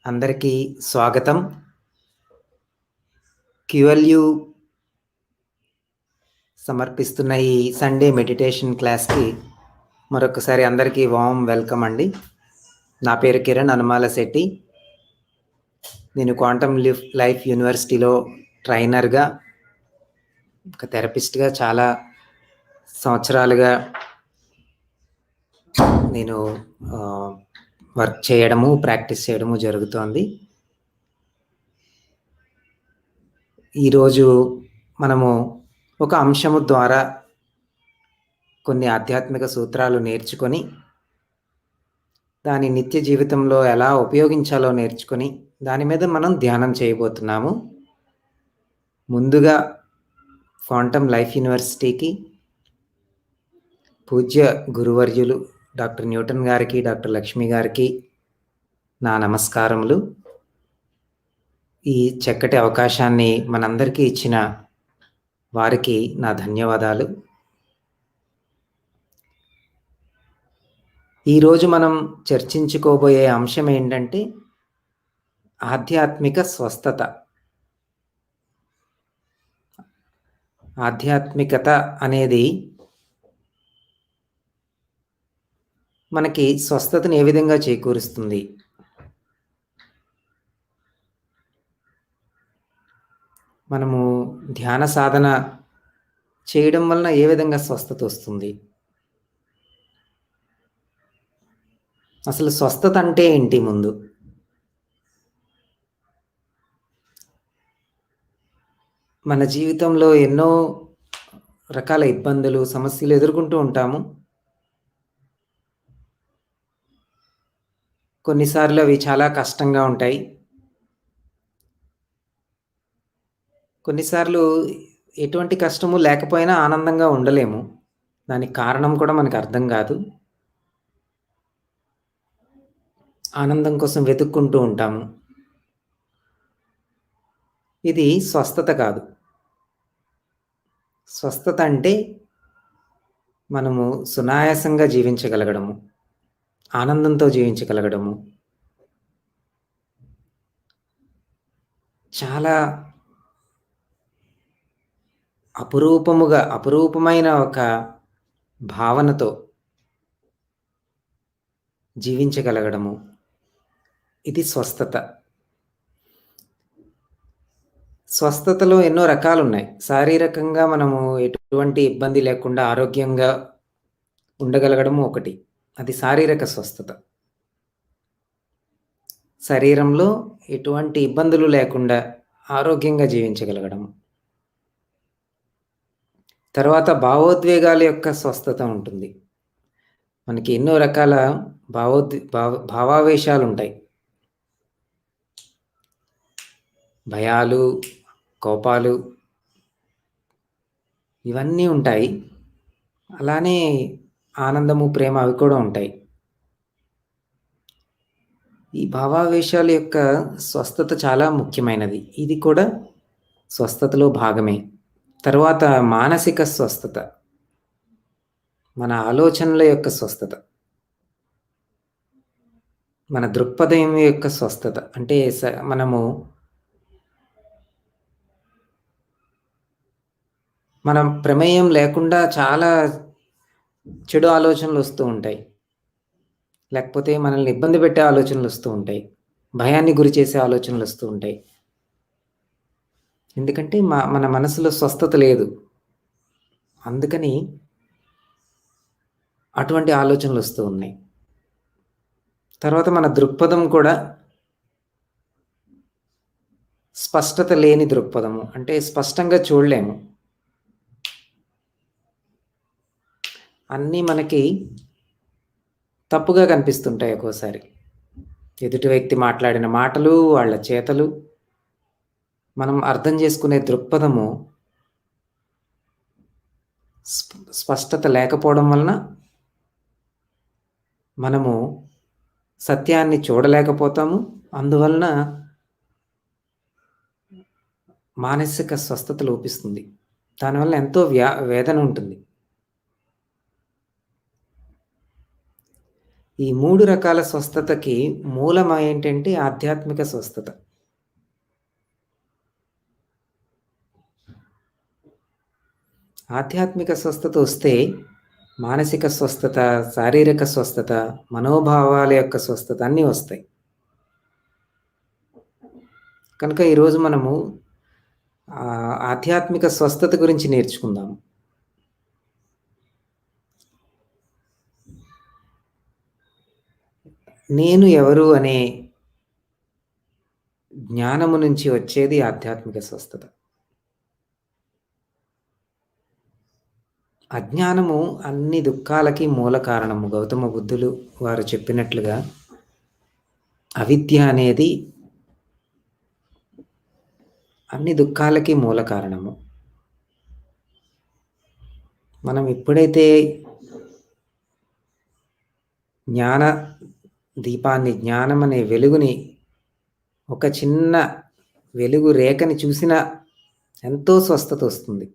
అందరికీ స్వాగతం. క్యూఎల్యూ సమర్పిస్తున్న ఈ సండే మెడిటేషన్ క్లాస్‌కి మరొకసారి అందరికీ వార్మ్ వెల్కమ్ అండి. నా పేరు కిరణ్ అనుమాల శెట్టి. నేను క్వాంటమ్ లైఫ్ యూనివర్సిటీలో ట్రైనర్‌గా, ఒక థెరపిస్ట్‌గా చాలా సంవత్సరాలుగా నేను వర్క్ చేయడము, ప్రాక్టీస్ చేయడము జరుగుతోంది. ఈరోజు మనము ఒక అంశము ద్వారా కొన్ని ఆధ్యాత్మిక సూత్రాలు నేర్చుకొని, దాని నిత్య జీవితంలో ఎలా ఉపయోగించాలో నేర్చుకొని, దాని మీద మనం ధ్యానం చేయబోతున్నాము. ముందుగా క్వాంటమ్ లైఫ్ యూనివర్సిటీకి పూజ్య గురువర్యులు డాక్టర్ న్యూటన్ గారికి, డాక్టర్ లక్ష్మి గారికి నా నమస్కారములు. ఈ చక్కటి అవకాశాన్ని మనందరికీ ఇచ్చిన వారికి నా ధన్యవాదాలు. ఈరోజు మనం చర్చించుకోబోయే అంశం ఏంటంటే ఆధ్యాత్మిక స్వస్థత. ఆధ్యాత్మికత అనేది మనకి స్వస్థతను ఏ విధంగా చేకూరుస్తుంది? మనము ధ్యాన సాధన చేయడం వలన ఏ విధంగా స్వస్థత వస్తుంది? అసలు స్వస్థత అంటే ఏంటి ముందు? మన జీవితంలో ఎన్నో రకాల ఇబ్బందులు, సమస్యలు ఎదుర్కొంటూ ఉంటాము. కొన్నిసార్లు అవి చాలా కష్టంగా ఉంటాయి. కొన్నిసార్లు ఎటువంటి కష్టము లేకపోయినా ఆనందంగా ఉండలేము. దానికి కారణం కూడా మనకు అర్థం కాదు. ఆనందం కోసం వెతుక్కుంటూ ఉంటాము. ఇది స్వస్థత కాదు. స్వస్థత అంటే మనము సునాయాసంగా జీవించగలగడము, ఆనందంతో జీవించగలగడము, చాలా అపురూపమైన ఒక భావనతో జీవించగలగడము, ఇది స్వస్థత. స్వస్థతలో ఎన్నో రకాలు ఉన్నాయి. శారీరకంగా మనము ఎటువంటి ఇబ్బంది లేకుండా ఆరోగ్యంగా ఉండగలగడము ఒకటి, అది శారీరక స్వస్థత. శరీరంలో ఎటువంటి ఇబ్బందులు లేకుండా ఆరోగ్యంగా జీవించగలగడము. తర్వాత భావోద్వేగాల యొక్క స్వస్థత ఉంటుంది. మనకి ఎన్నో రకాల భావావేశాలు ఉంటాయి. భయాలు, కోపాలు, ఇవన్నీ ఉంటాయి. అలానే ఆనందము, ప్రేమ అవి కూడా ఉంటాయి. ఈ భావావేశాల యొక్క స్వస్థత చాలా ముఖ్యమైనది. ఇది కూడా స్వస్థతలో భాగమే. తర్వాత మానసిక స్వస్థత, మన ఆలోచనల యొక్క స్వస్థత, మన దృక్పథం యొక్క స్వస్థత. అంటే మనం ప్రమేయం లేకుండా చాలా చెడు ఆలోచనలు వస్తూ ఉంటాయి. లేకపోతే మనల్ని ఇబ్బంది పెట్టే ఆలోచనలు వస్తూ ఉంటాయి. భయాన్ని గురి చేసే ఆలోచనలు వస్తూ ఉంటాయి. ఎందుకంటే మన మనసులో స్వస్థత లేదు. అందుకని అటువంటి ఆలోచనలు వస్తూ ఉన్నాయి. తర్వాత మన దృక్పథం కూడా స్పష్టత లేని దృక్పథము, అంటే స్పష్టంగా చూడలేము. అన్నీ మనకి తప్పుగా కనిపిస్తుంటాయి. ఒక్కోసారి ఎదుటి వ్యక్తి మాట్లాడిన మాటలు, వాళ్ళ చేతలు, మనం అర్థం చేసుకునే దృక్పథము స్పష్టత లేకపోవడం వలన మనము సత్యాన్ని చూడలేకపోతాము. అందువలన మానసిక స్వస్థత లోపిస్తుంది. దానివల్ల ఎంతో వేదన ఉంటుంది. ఈ 3 రకాల స్వస్థతకి మూలం ఏంటంటే ఆధ్యాత్మిక స్వస్థత. ఆధ్యాత్మిక స్వస్థత వస్తే మానసిక స్వస్థత, శారీరక స్వస్థత, మనోభావాల యొక్క స్వస్థత అన్నీ వస్తాయి. కనుక ఈరోజు మనము ఆధ్యాత్మిక స్వస్థత గురించి నేర్చుకుందాం. నేను ఎవరు అనే జ్ఞానము నుంచి వచ్చేది ఆధ్యాత్మిక స్వస్థత. అజ్ఞానము అన్ని దుఃఖాలకి మూల కారణము. గౌతమ బుద్ధులు వారు చెప్పినట్లుగా అవిద్య అనేది అన్ని దుఃఖాలకి మూల కారణము. మనం ఎప్పుడైతే జ్ఞాన దీపాన్ని, జ్ఞానం అనే వెలుగుని, ఒక చిన్న వెలుగు రేఖని చూసినా ఎంతో స్వస్థత వస్తుంది.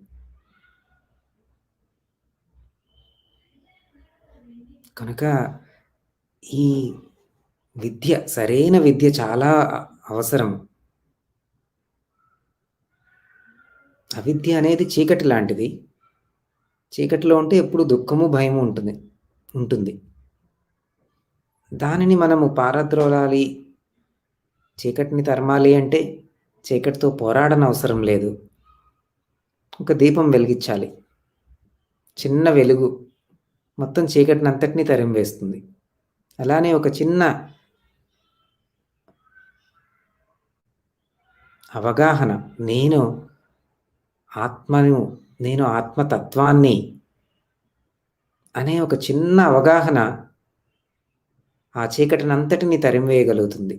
కనుక ఈ విద్య, సరైన విద్య చాలా అవసరం. అవిద్య అనేది చీకటి లాంటిది. చీకటిలో ఉంటే ఎప్పుడు దుఃఖము, భయము ఉంటుంది. దానిని మనము పారద్రోలాలి, చీకటిని తరమాలి అంటే చీకటితో పోరాడనవసరం లేదు. ఒక దీపం వెలిగించాలి. చిన్న వెలుగు మొత్తం చీకటిని అంతటినీ తరిమివేస్తుంది. అలానే ఒక చిన్న అవగాహన, నేను ఆత్మను, నేను ఆత్మతత్వాన్ని అనే ఒక చిన్న అవగాహన ఆ చీకటిని అంతటినీ తరిమివేయగలుగుతుంది.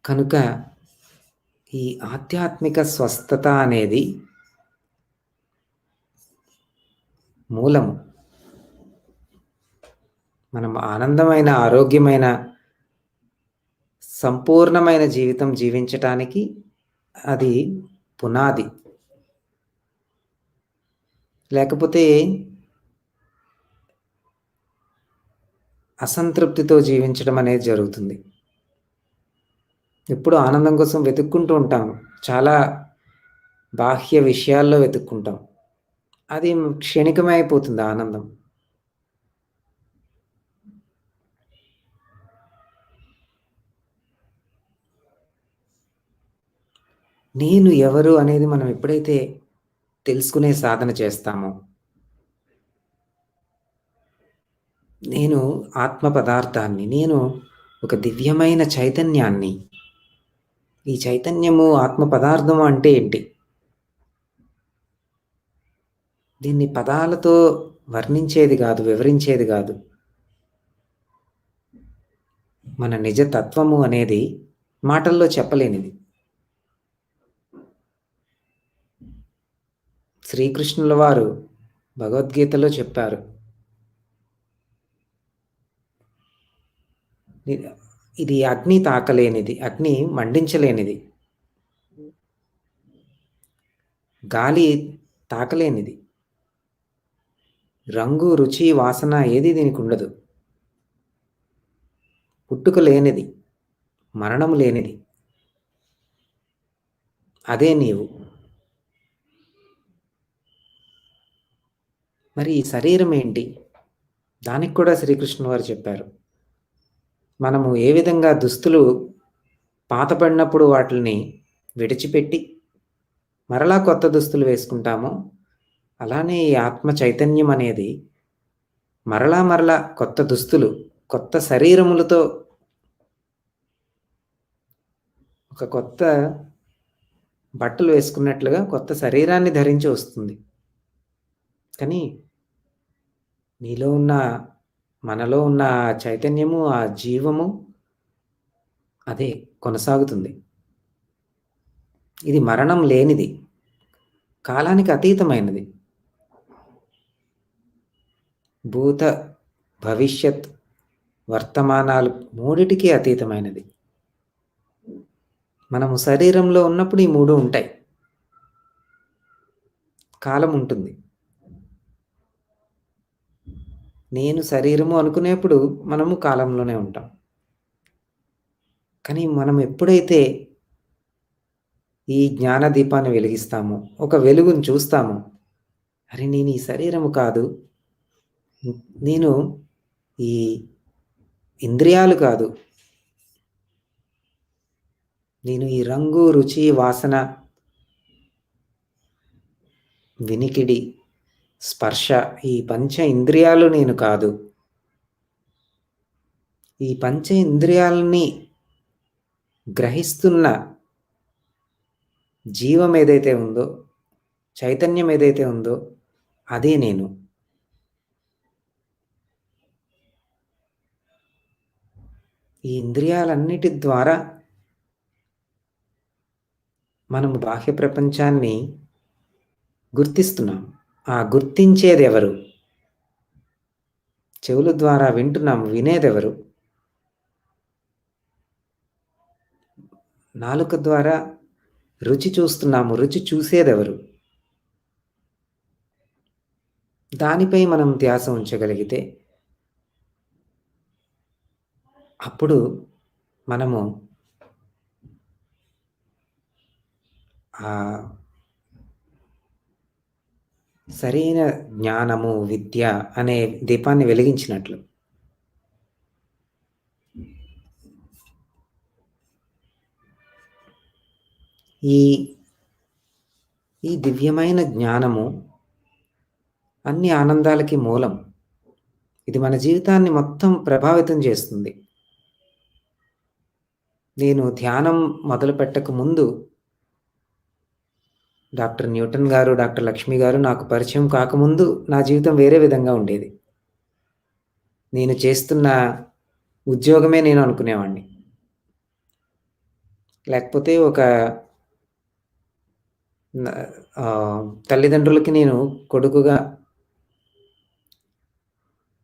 కనుక ఈ ఆధ్యాత్మిక స్వస్థత అనేది మూలము. మనం ఆనందమైన, ఆరోగ్యమైన, సంపూర్ణమైన జీవితం జీవించటానికి అది పునాది. లేకపోతే అసంతృప్తితో జీవించడం అనేది జరుగుతుంది. ఎప్పుడు ఆనందం కోసం వెతుక్కుంటూ ఉంటాం. చాలా బాహ్య విషయాల్లో వెతుక్కుంటాం. అది క్షణికమైపోతుంది ఆనందం. నేను ఎవరు అనేది మనం ఎప్పుడైతే తెలుసుకునే సాధన చేస్తామో, నేను ఆత్మ పదార్థాన్ని, నేను ఒక దివ్యమైన చైతన్యాన్ని. ఈ చైతన్యము, ఆత్మ పదార్థం అంటే ఏంటి? దీన్ని పదాలతో వర్ణించేది కాదు, వివరించేది కాదు. మన నిజతత్వము అనేది మాటల్లో చెప్పలేనిది. శ్రీకృష్ణుల వారు భగవద్గీతలో చెప్పారు, ఇది అగ్ని తాకలేనిది, అగ్ని మండించలేనిది, గాలి తాకలేనిది, రంగు, రుచి, వాసన ఏది దీనికి ఉండదు, పుట్టుక లేనిది, మరణము లేనిది. అదే నీవు. మరి ఈ శరీరం ఏంటి? దానికి కూడా శ్రీకృష్ణుల వారు చెప్పారు. మనము ఏ విధంగా దుస్తులు పాతపడినప్పుడు వాటిని విడిచిపెట్టి మరలా కొత్త దుస్తులు వేసుకుంటామో, అలానే ఈ ఆత్మ చైతన్యం అనేది మరలా కొత్త దుస్తులు, కొత్త శరీరములతో ఒక కొత్త బట్టలు వేసుకున్నట్లుగా కొత్త శరీరాన్ని ధరించి వస్తుంది. కానీ నీలో ఉన్న, మనలో ఉన్న చైతన్యము, ఆ జీవము అదే కొనసాగుతుంది. ఇది మరణం లేనిది, కాలానికి అతీతమైనది. భూత, భవిష్యత్, వర్తమానాలు మూడిటికి అతీతమైనది. మనము శరీరంలో ఉన్నప్పుడు ఈ మూడు ఉంటాయి. కాలం ఉంటుంది. నేను శరీరము అనుకునేప్పుడు మనము కాలంలోనే ఉంటాం. కానీ మనం ఎప్పుడైతే ఈ జ్ఞాన దీపాన్ని వెలిగిస్తామో, ఒక వెలుగును చూస్తామో, అరె! నేను ఈ శరీరము కాదు. నేను ఈ ఇంద్రియాలు కాదు. నేను ఈ రంగు, రుచి, వాసన, వినికిడి, స్పర్శ ఈ పంచ ఇంద్రియాలు నేను కాదు. ఈ పంచ ఇంద్రియాలని గ్రహిస్తున్న జీవం ఏదైతే ఉందో, చైతన్యం ఏదైతే ఉందో అదే నేను. ఈ ఇంద్రియాలన్నిటి ద్వారా మనము బాహ్య ప్రపంచాన్ని గుర్తిస్తున్నాం. ఆ గుర్తించేదెవరు? చెవుల ద్వారా వింటున్నాము. వినేదెవరు? నాలుక ద్వారా రుచి చూస్తున్నాము. రుచి చూసేదెవరు? దానిపై మనం ధ్యాస ఉంచగలిగితే అప్పుడు మనము సరైన జ్ఞానము, విద్య అనే దీపాన్ని వెలిగించినట్లు. ఈ దివ్యమైన జ్ఞానము అన్ని ఆనందాలకి మూలం. ఇది మన జీవితాన్ని మొత్తం ప్రభావితం చేస్తుంది. నేను ధ్యానం మొదలుపెట్టక ముందు డాక్టర్ న్యూటన్ గారు, డాక్టర్ లక్ష్మి గారు నాకు పరిచయం కాకముందు నా జీవితం వేరే విధంగా ఉండేది. నేను చేస్తున్న ఉద్యోగమే నేను అనుకునేవాడిని. లేకపోతే ఒక తల్లిదండ్రులకి నేను కొడుకుగా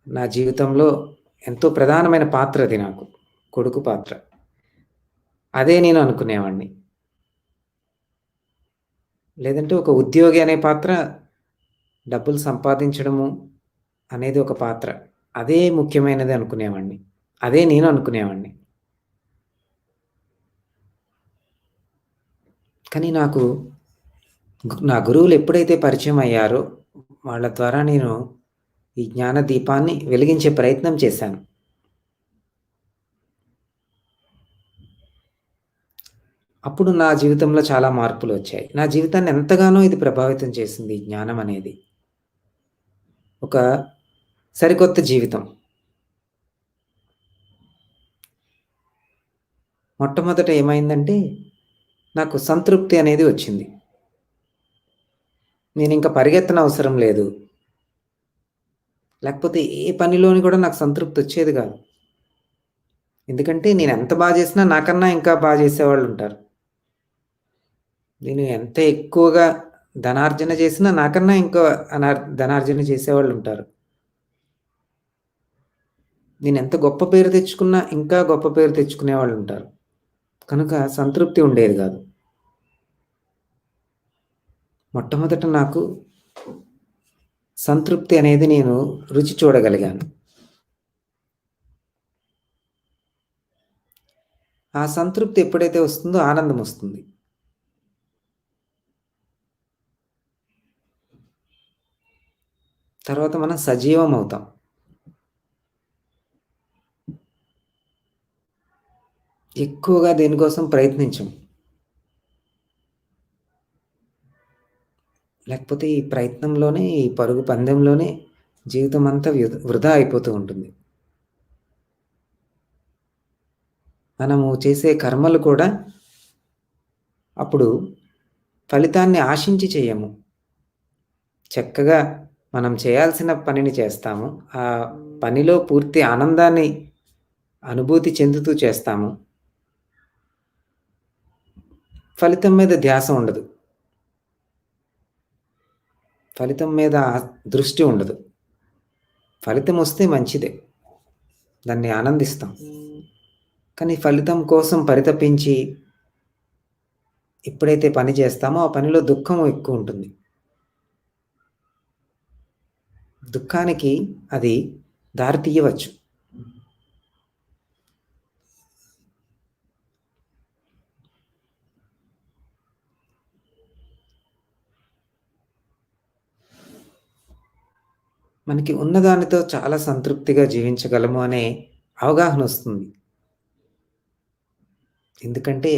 నా జీవితంలో ఎంతో ప్రధానమైన పాత్ర అది నాకు. కొడుకు పాత్ర. అదే నేను అనుకునేవాడిని. లేదంటే ఒక ఉద్యోగి అనే పాత్ర, డబ్బులు సంపాదించడము అనేది ఒక పాత్ర. అదే ముఖ్యమైనది అనుకునేవాడిని. అదే నేను అనుకునేవాడిని. కానీ నాకు నా గురువులు ఎప్పుడైతే పరిచయం అయ్యారో, వాళ్ళ ద్వారా నేను ఈ జ్ఞాన దీపాన్ని వెలిగించే ప్రయత్నం చేశాను. అప్పుడు నా జీవితంలో చాలా మార్పులొచ్చాయి. నా జీవితాన్ని ఎంతగానో ఇది ప్రభావితం చేసింది ఈ జ్ఞానం అనేది. ఒక సరికొత్త జీవితం. మొట్టమొదట ఏమైందంటే, నాకు సంతృప్తి అనేది వచ్చింది. నేనింక పరిగెత్తనవసరం లేదు. లేకపోతే ఏ పనిలోని కూడా నాకు సంతృప్తొచ్చేది గాదు. ఎందుకంటే నేనెంత చేసినా నాకన్నా ఇంకా చేసేవాళ్ళుంటారు. నేను ఎంత ఎక్కువగా ధనార్జన చేసినా నాకన్నా ఇంకా ధనార్జన చేసేవాళ్ళుంటారు. నేనెంత గొప్ప పేరు తెచ్చుకున్నా ఇంకా గొప్ప పేరు తెచ్చుకునేవాళ్ళుంటారు. కనుక సంతృప్తి ఉండేది గాదు. మొట్టమొదట నాకు సంతృప్తి అనేది నేను రుచి చూడగలిగాను. ఆ సంతృప్తి ఎప్పుడైతే వస్తుందో ఆనందమొస్తుంది. తర్వాత మనం సజీవమవుతాం. ఎక్కువగా దేనికోసం ప్రయత్నించం. లేకపోతే ఈ ప్రయత్నంలోనే, ఈ పరుగు పందెంలోనే జీవితమంతా వృధా అయిపోతూ ఉంటుంది. మనము చేసే కర్మలు కూడా అప్పుడు ఫలితాన్ని ఆశించి చెయ్యము. చక్కగా మనం చేయాల్సిన పనిని చేస్తాము. ఆ పనిలో పూర్తి ఆనందాన్ని అనుభూతి చెందుతూ చేస్తాము. ఫలితం మీద ధ్యాస ఉండదు. ఫలితం మీద దృష్టి ఉండదు. ఫలితమొస్తే మంచిదే. దాన్ని ఆనందిస్తాం. కానీ ఫలితం కోసం పరితపించి ఎప్పుడైతే పని చేస్తామో ఆ పనిలో దుఃఖం ఎక్కువుంటుంది. దుఃఖానికి అది దారి తీయవచ్చు. మనకి ఉన్నదానితో చాలా సంతృప్తిగా జీవించగలము అనే అవగాహనొస్తుంది. ఎందుకంటే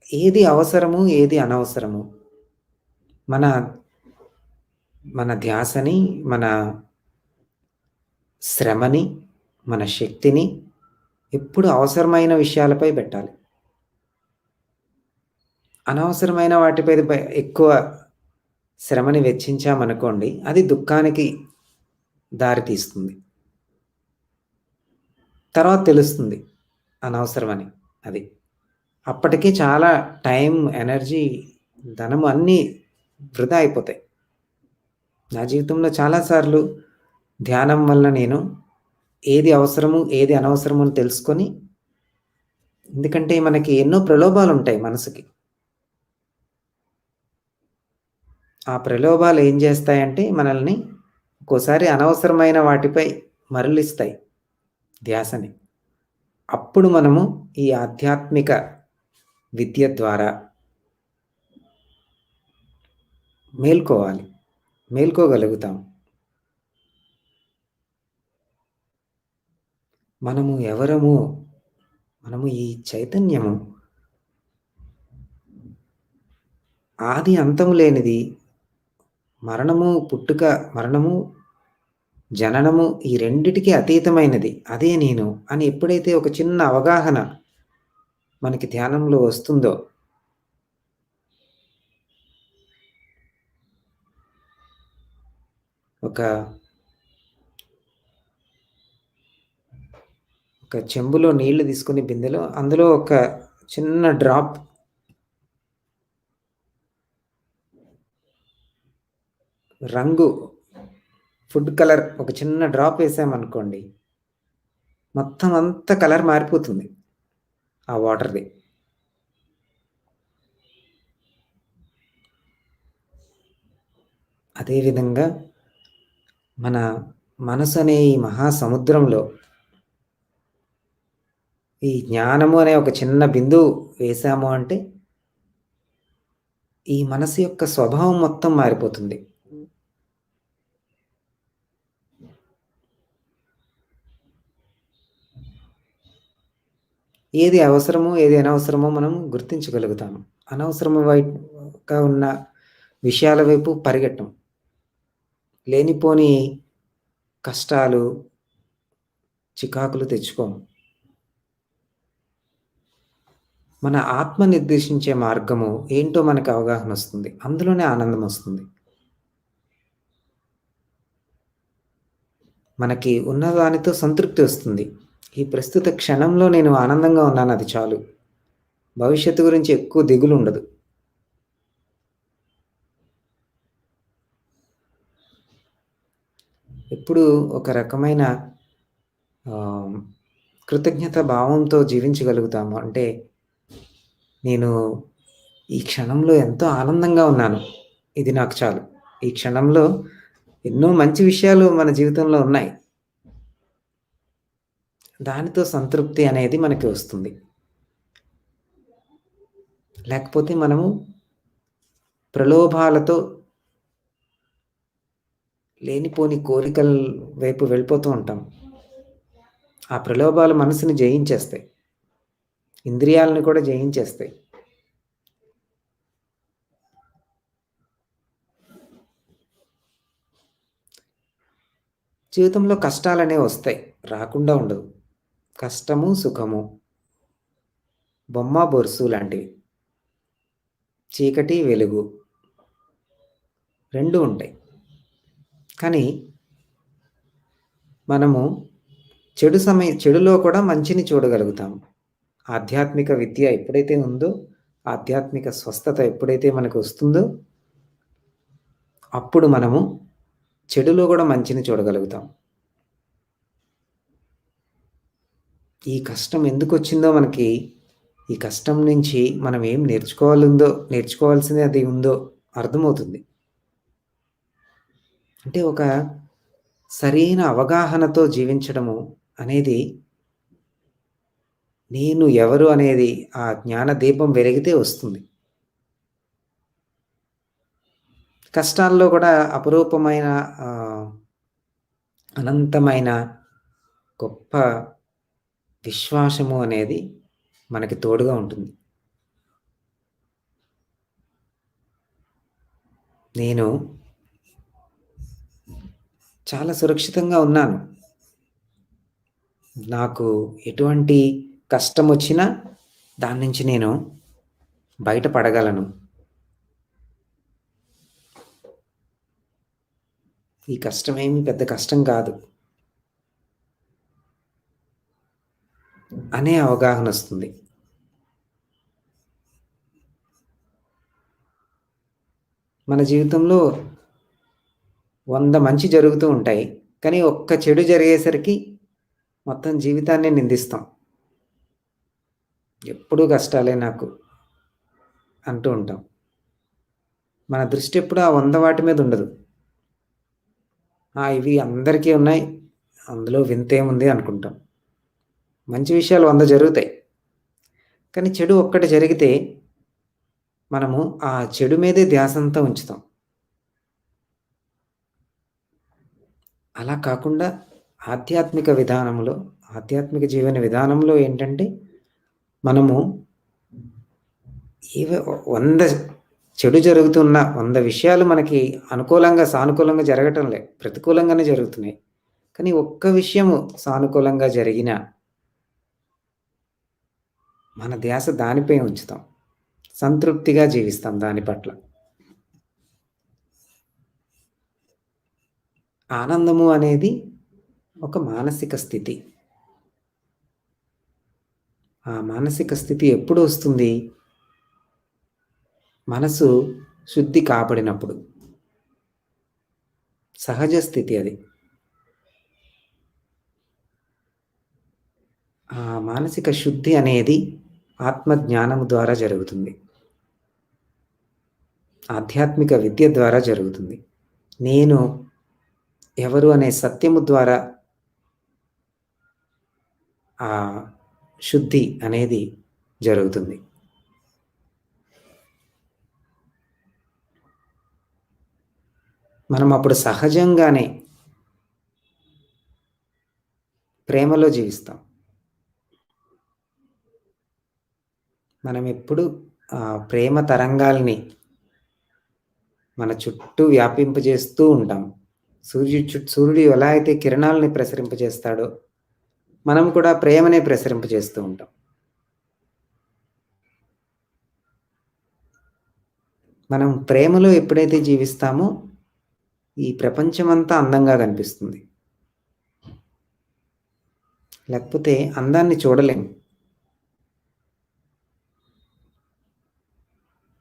ఏది అవసరము, ఏది అనవసరము. మన మన ధ్యాసని, మన శ్రమని, మన శక్తిని ఎప్పుడు అవసరమైన విషయాలపై పెట్టాలి. అనవసరమైన వాటిపై ఎక్కువ శ్రమని వెచ్చించామనుకోండి, అది దుఃఖానికి దారి తీస్తుంది. తర్వాత తెలుస్తుంది అనవసరమని అది. అప్పటికి చాలా టైం, ఎనర్జీ, ధనము అన్నీ వృధా అయిపోతాయి. నా జీవితంలో చాలా సార్లు ధ్యానం వలన నేను ఏది అవసరము, ఏది అనవసరము అని తెలుసుకొని, ఎందుకంటే మనకి ఎన్నో ప్రలోభాలుంటాయి మనసుకి. ఆ ప్రలోభాలు ఏం చేస్తాయంటే మనల్ని ఒక్కోసారి అనవసరమైన వాటిపై మరలిస్తాయి ధ్యాసని. అప్పుడు మనము ఈ ఆధ్యాత్మిక విద్య ద్వారా మేల్కోవాలి. మేల్కోగలుగుతాం. మనము ఎవరము? మనము ఈ చైతన్యము. ఆది అంతము లేనిది. మరణము, పుట్టుక, మరణము, జననము ఈ రెండిటికి అతీతమైనది. అదే నేను అని ఎప్పుడైతే ఒక చిన్న అవగాహన మనకి ధ్యానంలో వస్తుందో, ఒక చెంబులో నీళ్లు తీసుకొని బిందెలో అందులో ఒక చిన్న డ్రాప్ రంగు, ఫుడ్ కలర్ ఒక చిన్న డ్రాప్ వేసామనుకోండి, మొత్తం అంతా కలర్ మారిపోతుంది ఆ వాటర్‌ది. అదేవిధంగా మన మనసు అనే ఈ మహాసముద్రంలో ఈ జ్ఞానము అనే ఒక చిన్న బిందువు వేసాము అంటే, ఈ మనసు యొక్క స్వభావం మొత్తం మారిపోతుంది. ఏది అవసరమో, ఏది అనవసరమో మనం గుర్తించగలుగుతాము. అనవసరముగా ఉన్న విషయాల వైపు పరిగెట్టం. లేనిపోని కష్టాలు, చికాకులు తెచ్చుకోము. మన ఆత్మ నిర్దేశించే మార్గము ఏంటో మనకు అవగాహనొస్తుంది. అందులోనే ఆనందమొస్తుంది. మనకి ఉన్నదానితో సంతృప్తి వస్తుంది. ఈ ప్రస్తుత క్షణంలో నేను ఆనందంగా ఉన్నాను అది చాలు. భవిష్యత్తు గురించి ఎక్కువ దిగులుండదు. ఎప్పుడూ ఒక రకమైన కృతజ్ఞత భావంతో జీవించగలుగుతాము. అంటే నేను ఈ క్షణంలో ఎంతో ఆనందంగా ఉన్నాను. ఇది నాకు చాలు. ఈ క్షణంలో ఎన్నో మంచి విషయాలు మన జీవితంలో ఉన్నాయి. దానితో సంతృప్తి అనేది మనకి వస్తుంది. లేకపోతే మనము ప్రలోభాలతో లేనిపోని కోరికల వైపు వెళ్ళిపోతూ ఉంటాం. ఆ ప్రలోభాలు మనసుని జయించేస్తాయి. ఇంద్రియాలను కూడా జయించేస్తాయి. జీవితంలో కష్టాలనేవి వస్తాయి. రాకుండా ఉండవు. కష్టము, సుఖము, బొమ్మ, బొరుసు లాంటివి. చీకటి, వెలుగు 2 ఉంటాయి. కానీ మనము చెడులో కూడా మంచిని చూడగలుగుతాము. ఆధ్యాత్మిక విద్య ఎప్పుడైతే ఉందో, ఆధ్యాత్మిక స్వస్థత ఎప్పుడైతే మనకు వస్తుందో, అప్పుడు మనము చెడులో కూడా మంచిని చూడగలుగుతాం. ఈ కష్టం ఎందుకొచ్చిందో మనకి, ఈ కష్టం నుంచి మనం ఏం నేర్చుకోవాల్సింది అది ఉందో అర్థమవుతుంది. అంటే ఒక సరైన అవగాహనతో జీవించడము అనేది నేను ఎవరు అనేది ఆ జ్ఞాన దీపం వెలిగితే వస్తుంది. కష్టాల్లో కూడా అపురూపమైన అనంతమైన గొప్ప విశ్వాసము అనేది మనకి తోడుగా ఉంటుంది. నేను చాలా సురక్షితంగా ఉన్నాను. నాకు ఎటువంటి కష్టమొచ్చినా దాని నుంచి నేను బయటపడగలను. ఈ కష్టమేమి పెద్ద కష్టం కాదు అనే అవగాహనొస్తుంది. మన జీవితంలో 100 మంచి జరుగుతూ ఉంటాయి. కానీ ఒక్క చెడు జరిగేసరికి మొత్తం జీవితాన్నే నిందిస్తాం. ఎప్పుడూ కష్టాలే నాకు అంటూ ఉంటాం. మన దృష్టి ఎప్పుడూ ఆ 100 వాటి మీద ఉండదు. ఇవి అందరికీ ఉన్నాయి. అందులో వింతేముంది అనుకుంటాం. మంచి విషయాలు 100 జరుగుతాయి. కానీ చెడు ఒక్కటి జరిగితే మనము ఆ చెడు మీదే ధ్యాసంతా ఉంచుతాం. అలా కాకుండా ఆధ్యాత్మిక జీవన విధానంలో ఏంటంటే మనము 100 చెడు జరుగుతున్న 100 విషయాలు మనకి అనుకూలంగా, సానుకూలంగా జరగటం లే. ప్రతికూలంగానే జరుగుతున్నాయి. కానీ ఒక్క విషయము సానుకూలంగా జరిగినా మన ధ్యాస దానిపై ఉంచుతాం. సంతృప్తిగా జీవిస్తాం దాని పట్ల. ఆనందము అనేది ఒక మానసిక స్థితి. ఆ మానసిక స్థితి ఎప్పుడు వస్తుంది? మనసు శుద్ధి కాబడినప్పుడు. సహజ స్థితి అది. ఆ మానసిక శుద్ధి అనేది ఆత్మజ్ఞానము ద్వారా జరుగుతుంది. ఆధ్యాత్మిక విద్య ద్వారా జరుగుతుంది. నేను ఎవరు అనే సత్యము ద్వారా ఆ శుద్ధి అనేది జరుగుతుంది. మనం అప్పుడు సహజంగానే ప్రేమలో జీవిస్తాం. మనం ఎప్పుడు ప్రేమ తరంగాల్ని మన చుట్టూ వ్యాపింపజేస్తూ ఉంటాం. సూర్యుడు ఎలా అయితే కిరణాలని ప్రసరింపజేస్తాడో మనం కూడా ప్రేమనే ప్రసరింపజేస్తూ ఉంటాం. మనం ప్రేమలో ఎప్పుడైతే జీవిస్తామో ఈ ప్రపంచమంతా అందంగా కనిపిస్తుంది. లేకపోతే అందాన్ని చూడలేము.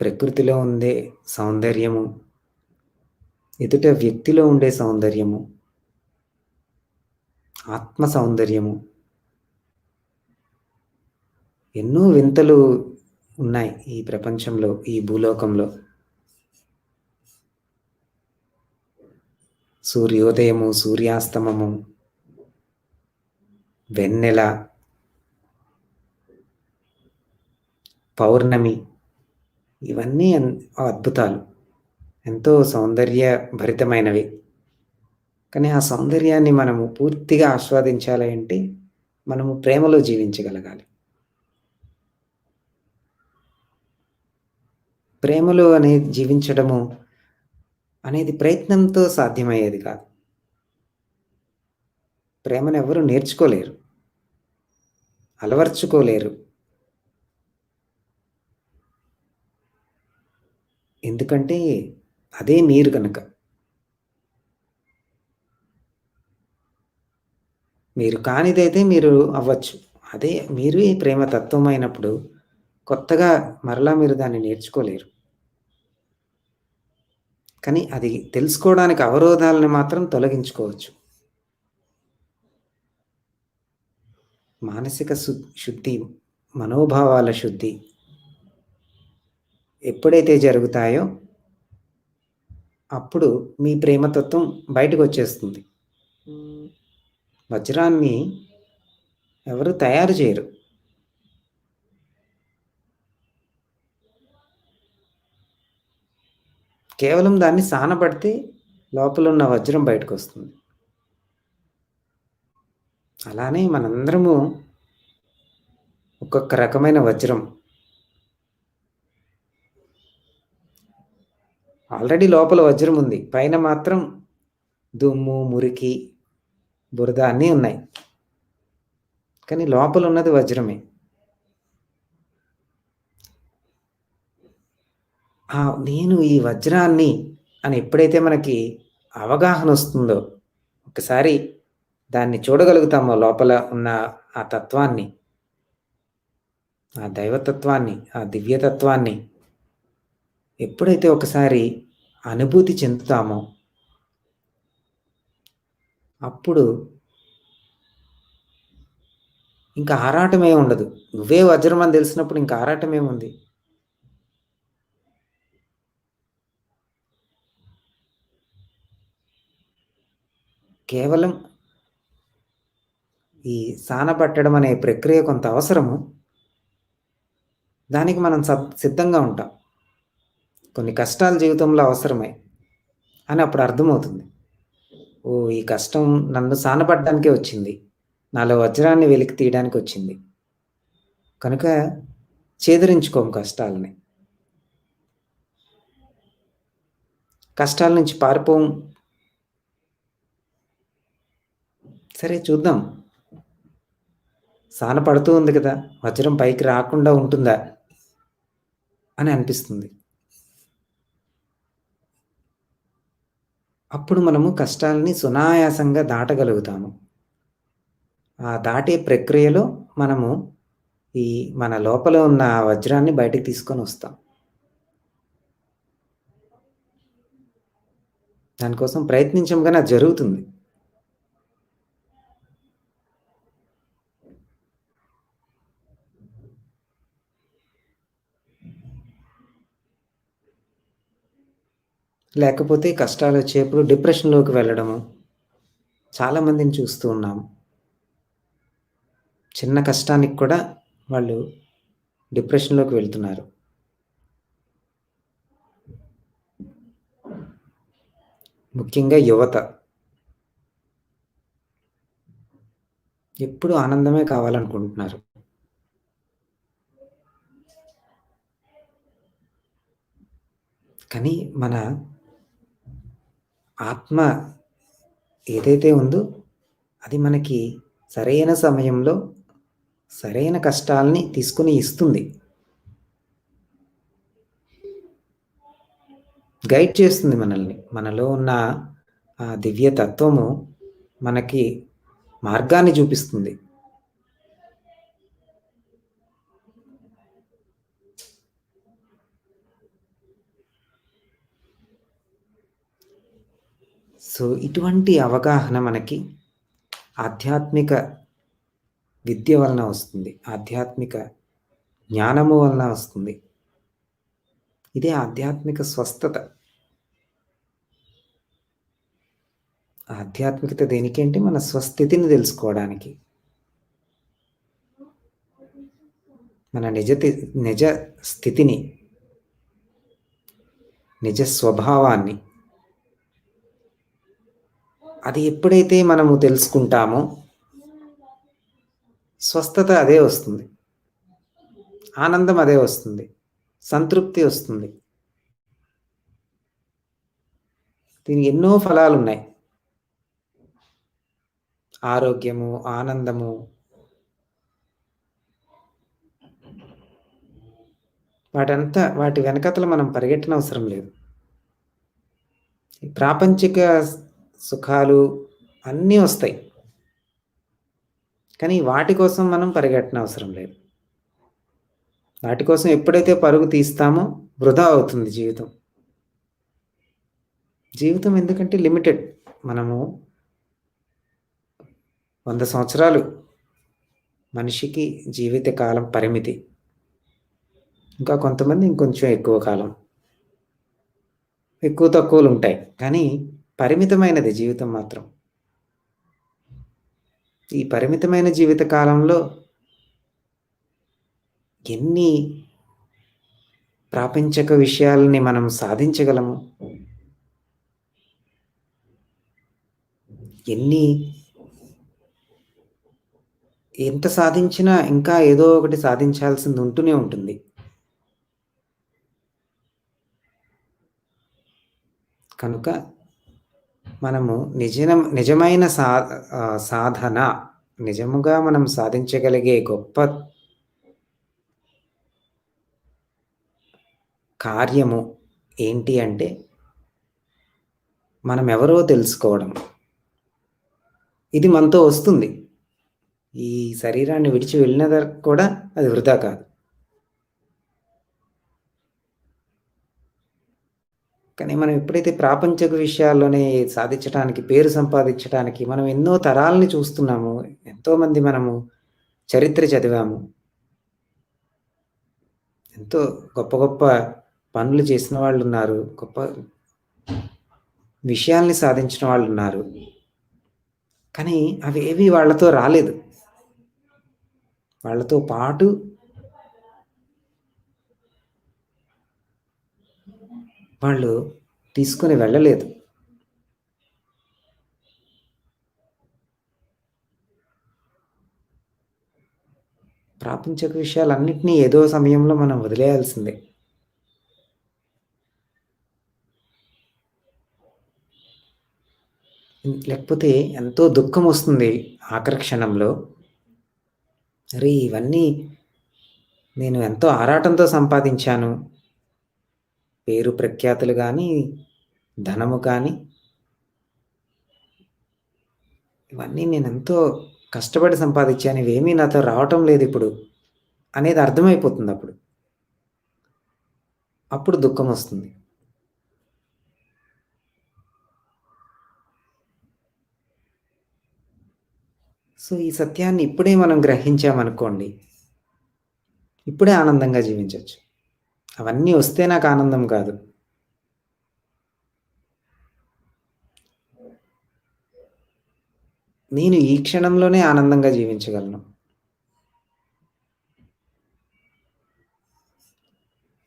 ప్రకృతిలో ఉండే సౌందర్యము, ఎదుట వ్యక్తిలో ఉండే సౌందర్యము, ఆత్మ సౌందర్యము, ఎన్నో వింతలు ఉన్నాయి ఈ ప్రపంచంలో, ఈ భూలోకంలో. సూర్యోదయము, సూర్యాస్తమము, వెన్నెల, పౌర్ణమి, ఇవన్నీ అద్భుతాలు. ఎంతో సౌందర్య భరితమైనవి. కానీ ఆ సౌందర్యాన్ని మనము పూర్తిగా ఆస్వాదించాలి అంటే మనము ప్రేమలో జీవించగలగాలి. ప్రేమలో జీవించడము అనేది ప్రయత్నంతో సాధ్యమయ్యేది కాదు. ప్రేమను ఎవరు నేర్చుకోలేరు, అలవర్చుకోలేరు. ఎందుకంటే అదే మీరు కనుక. మీరు కానిదైతే మీరు అవ్వచ్చు. అదే మీరు ఈ ప్రేమ తత్వం అయినప్పుడు కొత్తగా మరలా మీరు దాన్ని నేర్చుకోలేరు. కానీ అది తెలుసుకోవడానికి అవరోధాలను మాత్రం తొలగించుకోవచ్చు. మానసిక శుద్ధి, మనోభావాల శుద్ధి ఎప్పుడైతే జరుగుతాయో అప్పుడు మీ ప్రేమతత్వం బయటకొచ్చేస్తుంది. వజ్రాన్ని ఎవరు తయారు చేయరు. కేవలం దాన్ని సానబడితే లోపలున్న వజ్రం బయటకొస్తుంది. అలానే మనందరము ఒక్కొక్క రకమైన వజ్రం. ఆల్రెడీ లోపల వజ్రం ఉంది. పైన మాత్రం దుమ్ము, మురికి, బురద అన్నీ ఉన్నాయి. కానీ లోపలున్నది వజ్రమే. నేను ఈ వజ్రాన్ని అని ఎప్పుడైతే మనకి అవగాహనొస్తుందో, ఒకసారి దాన్ని చూడగలుగుతామో లోపల ఉన్న ఆ తత్వాన్ని, ఆ దైవతత్వాన్ని, ఆ దివ్యతత్వాన్ని ఎప్పుడైతే ఒకసారి అనుభూతి చెందుతామో, అప్పుడు ఇంకా ఆరాటమే ఉండదు. నువ్వే వజ్రం అని తెలిసినప్పుడు ఇంకా ఆరాటమేముంది? కేవలం ఈ సానబట్టడం అనే ప్రక్రియ కొంత అవసరము. దానికి మనం సిద్ధంగా ఉంటాం. కొన్ని కష్టాలు జీవితంలో అవసరమే అని అప్పుడు అర్థమవుతుంది. ఓహ్! ఈ కష్టం నన్ను సానపడడానికే వచ్చింది. నాలో వజ్రాన్ని వెలికి తీయడానికి వచ్చింది. కనుక చేదరించుకోము కష్టాలని. కష్టాల నుంచి పారిపోము. సరే చూద్దాం. సాన పడుతూ ఉంది కదా! వజ్రం పైకి రాకుండా ఉంటుందా? అని అనిపిస్తుంది. అప్పుడు మనము కష్టాలని సునాయాసంగా దాటగలుగుతాము. ఆ దాటే ప్రక్రియలో మనము ఈ మన లోపల ఉన్న వజ్రాన్ని బయటకి తీసుకొనొస్తాం. దానికోసం ప్రయత్నించం గానీ అది జరుగుతుంది. లేకపోతే కష్టాలొచ్చేప్పుడు డిప్రెషన్‌లోకి వెళ్ళడము. చాలా మందిని చూస్తూ ఉన్నాం. చిన్న కష్టానికి కూడా వాళ్ళు డిప్రెషన్‌లోకి వెళ్తున్నారు. ముఖ్యంగా యువత. ఎప్పుడూ ఆనందమే కావాలనుకుంటున్నారు. కానీ మన ఆత్మ ఏదైతే ఉందో అది మనకి సరైన సమయంలో సరైన కష్టాల్ని తీసుకొని ఇస్తుంది. గైడ్ చేస్తుంది మనల్ని. మనలో ఉన్న ఆ దివ్య తత్వము మనకి మార్గాన్ని చూపిస్తుంది. సో, ఇటువంటి అవగాహన మనకి ఆధ్యాత్మిక విద్య వలన వస్తుంది. ఆధ్యాత్మిక జ్ఞానము వలన వస్తుంది. ఇదే ఆధ్యాత్మిక స్వస్థత. ఆధ్యాత్మికత దేనికంటే మన స్వస్థితిని తెలుసుకోవడానికి. మన నిజ స్థితిని, నిజ స్వభావాన్ని. అది ఎప్పుడైతే మనము తెలుసుకుంటామో స్వస్థత అదే వస్తుంది. ఆనందం అదే వస్తుంది. సంతృప్తి వస్తుంది. దీనికి ఎన్నో ఫలాలున్నాయి. ఆరోగ్యము, ఆనందము. వాటి వెనకాతల మనం పరిగెట్టనవసరం లేదు. ప్రాపంచిక సుఖాలు అన్నీ వస్తాయి. కానీ వాటి కోసం మనం పరిగెట్టనవసరం లేదు. వాటి కోసం ఎప్పుడైతే పరుగు తీస్తామో వృధా అవుతుంది జీవితం. జీవితం ఎందుకంటే లిమిటెడ్. మనము 100 సంవత్సరాలు మనిషికి జీవిత కాలం పరిమితి. ఇంకా కొంతమంది ఇంకొంచెం ఎక్కువ కాలం. ఎక్కువ తక్కువలుంటాయి. కానీ పరిమితమైనది జీవితం మాత్రం. ఈ పరిమితమైన జీవిత కాలంలో ఎన్ని ప్రాపంచిక విషయాలని మనం సాధించగలము? ఎన్ని ఎంత సాధించినా ఇంకా ఏదో ఒకటి సాధించాల్సింది ఉంటూనే ఉంటుంది. కనుక మనము నిజమైన సాధన నిజముగా మనం సాధించగలిగే గొప్ప కార్యము ఏంటి అంటే, మనం ఎవరో తెలుసుకోవడం. ఇది మనతో వస్తుంది. ఈ శరీరాన్ని విడిచి వెళ్ళిన కూడా అది వృధా కాదు. కానీ మనం ఎప్పుడైతే ప్రాపంచిక విషయాల్లోనే సాధించటానికి, పేరు సంపాదించటానికి మనం ఎన్నో తరాలని చూస్తున్నాము. ఎంతోమంది మనము చరిత్ర చదివాము. ఎంతో గొప్ప గొప్ప పనులు చేసిన వాళ్ళున్నారు. గొప్ప విషయాల్ని సాధించిన వాళ్ళున్నారు. కానీ అవేవి వాళ్ళతో రాలేదు. వాళ్ళతో పాటు వాళ్ళు తీసుకొని వెళ్ళలేదు. ప్రాపంచిక విషయాలన్నిటిని ఏదో సమయంలో మనం వదిలేయాల్సిందే. లేకపోతే ఎంతో దుఃఖమొస్తుంది ఆఖరి క్షణంలో. అరే! ఇవన్నీ నేను ఎంతో ఆరాటంతో సంపాదించాను. పేరు ప్రఖ్యాతులు గానీ, ధనము కానీ ఇవన్నీ నేనెంతో కష్టపడి సంపాదించాను. ఇవేమీ నాతో రావటం లేదిప్పుడు అనేది అర్థమైపోతుందప్పుడు. అప్పుడు దుఃఖమొస్తుంది. సో, ఈ సత్యాన్ని ఇప్పుడే మనం గ్రహించామనుకోండి, ఇప్పుడే ఆనందంగా జీవించొచ్చు. అవన్నీ వస్తే నాకు ఆనందం కాదు. నేను ఈ క్షణంలోనే ఆనందంగా జీవించగలను.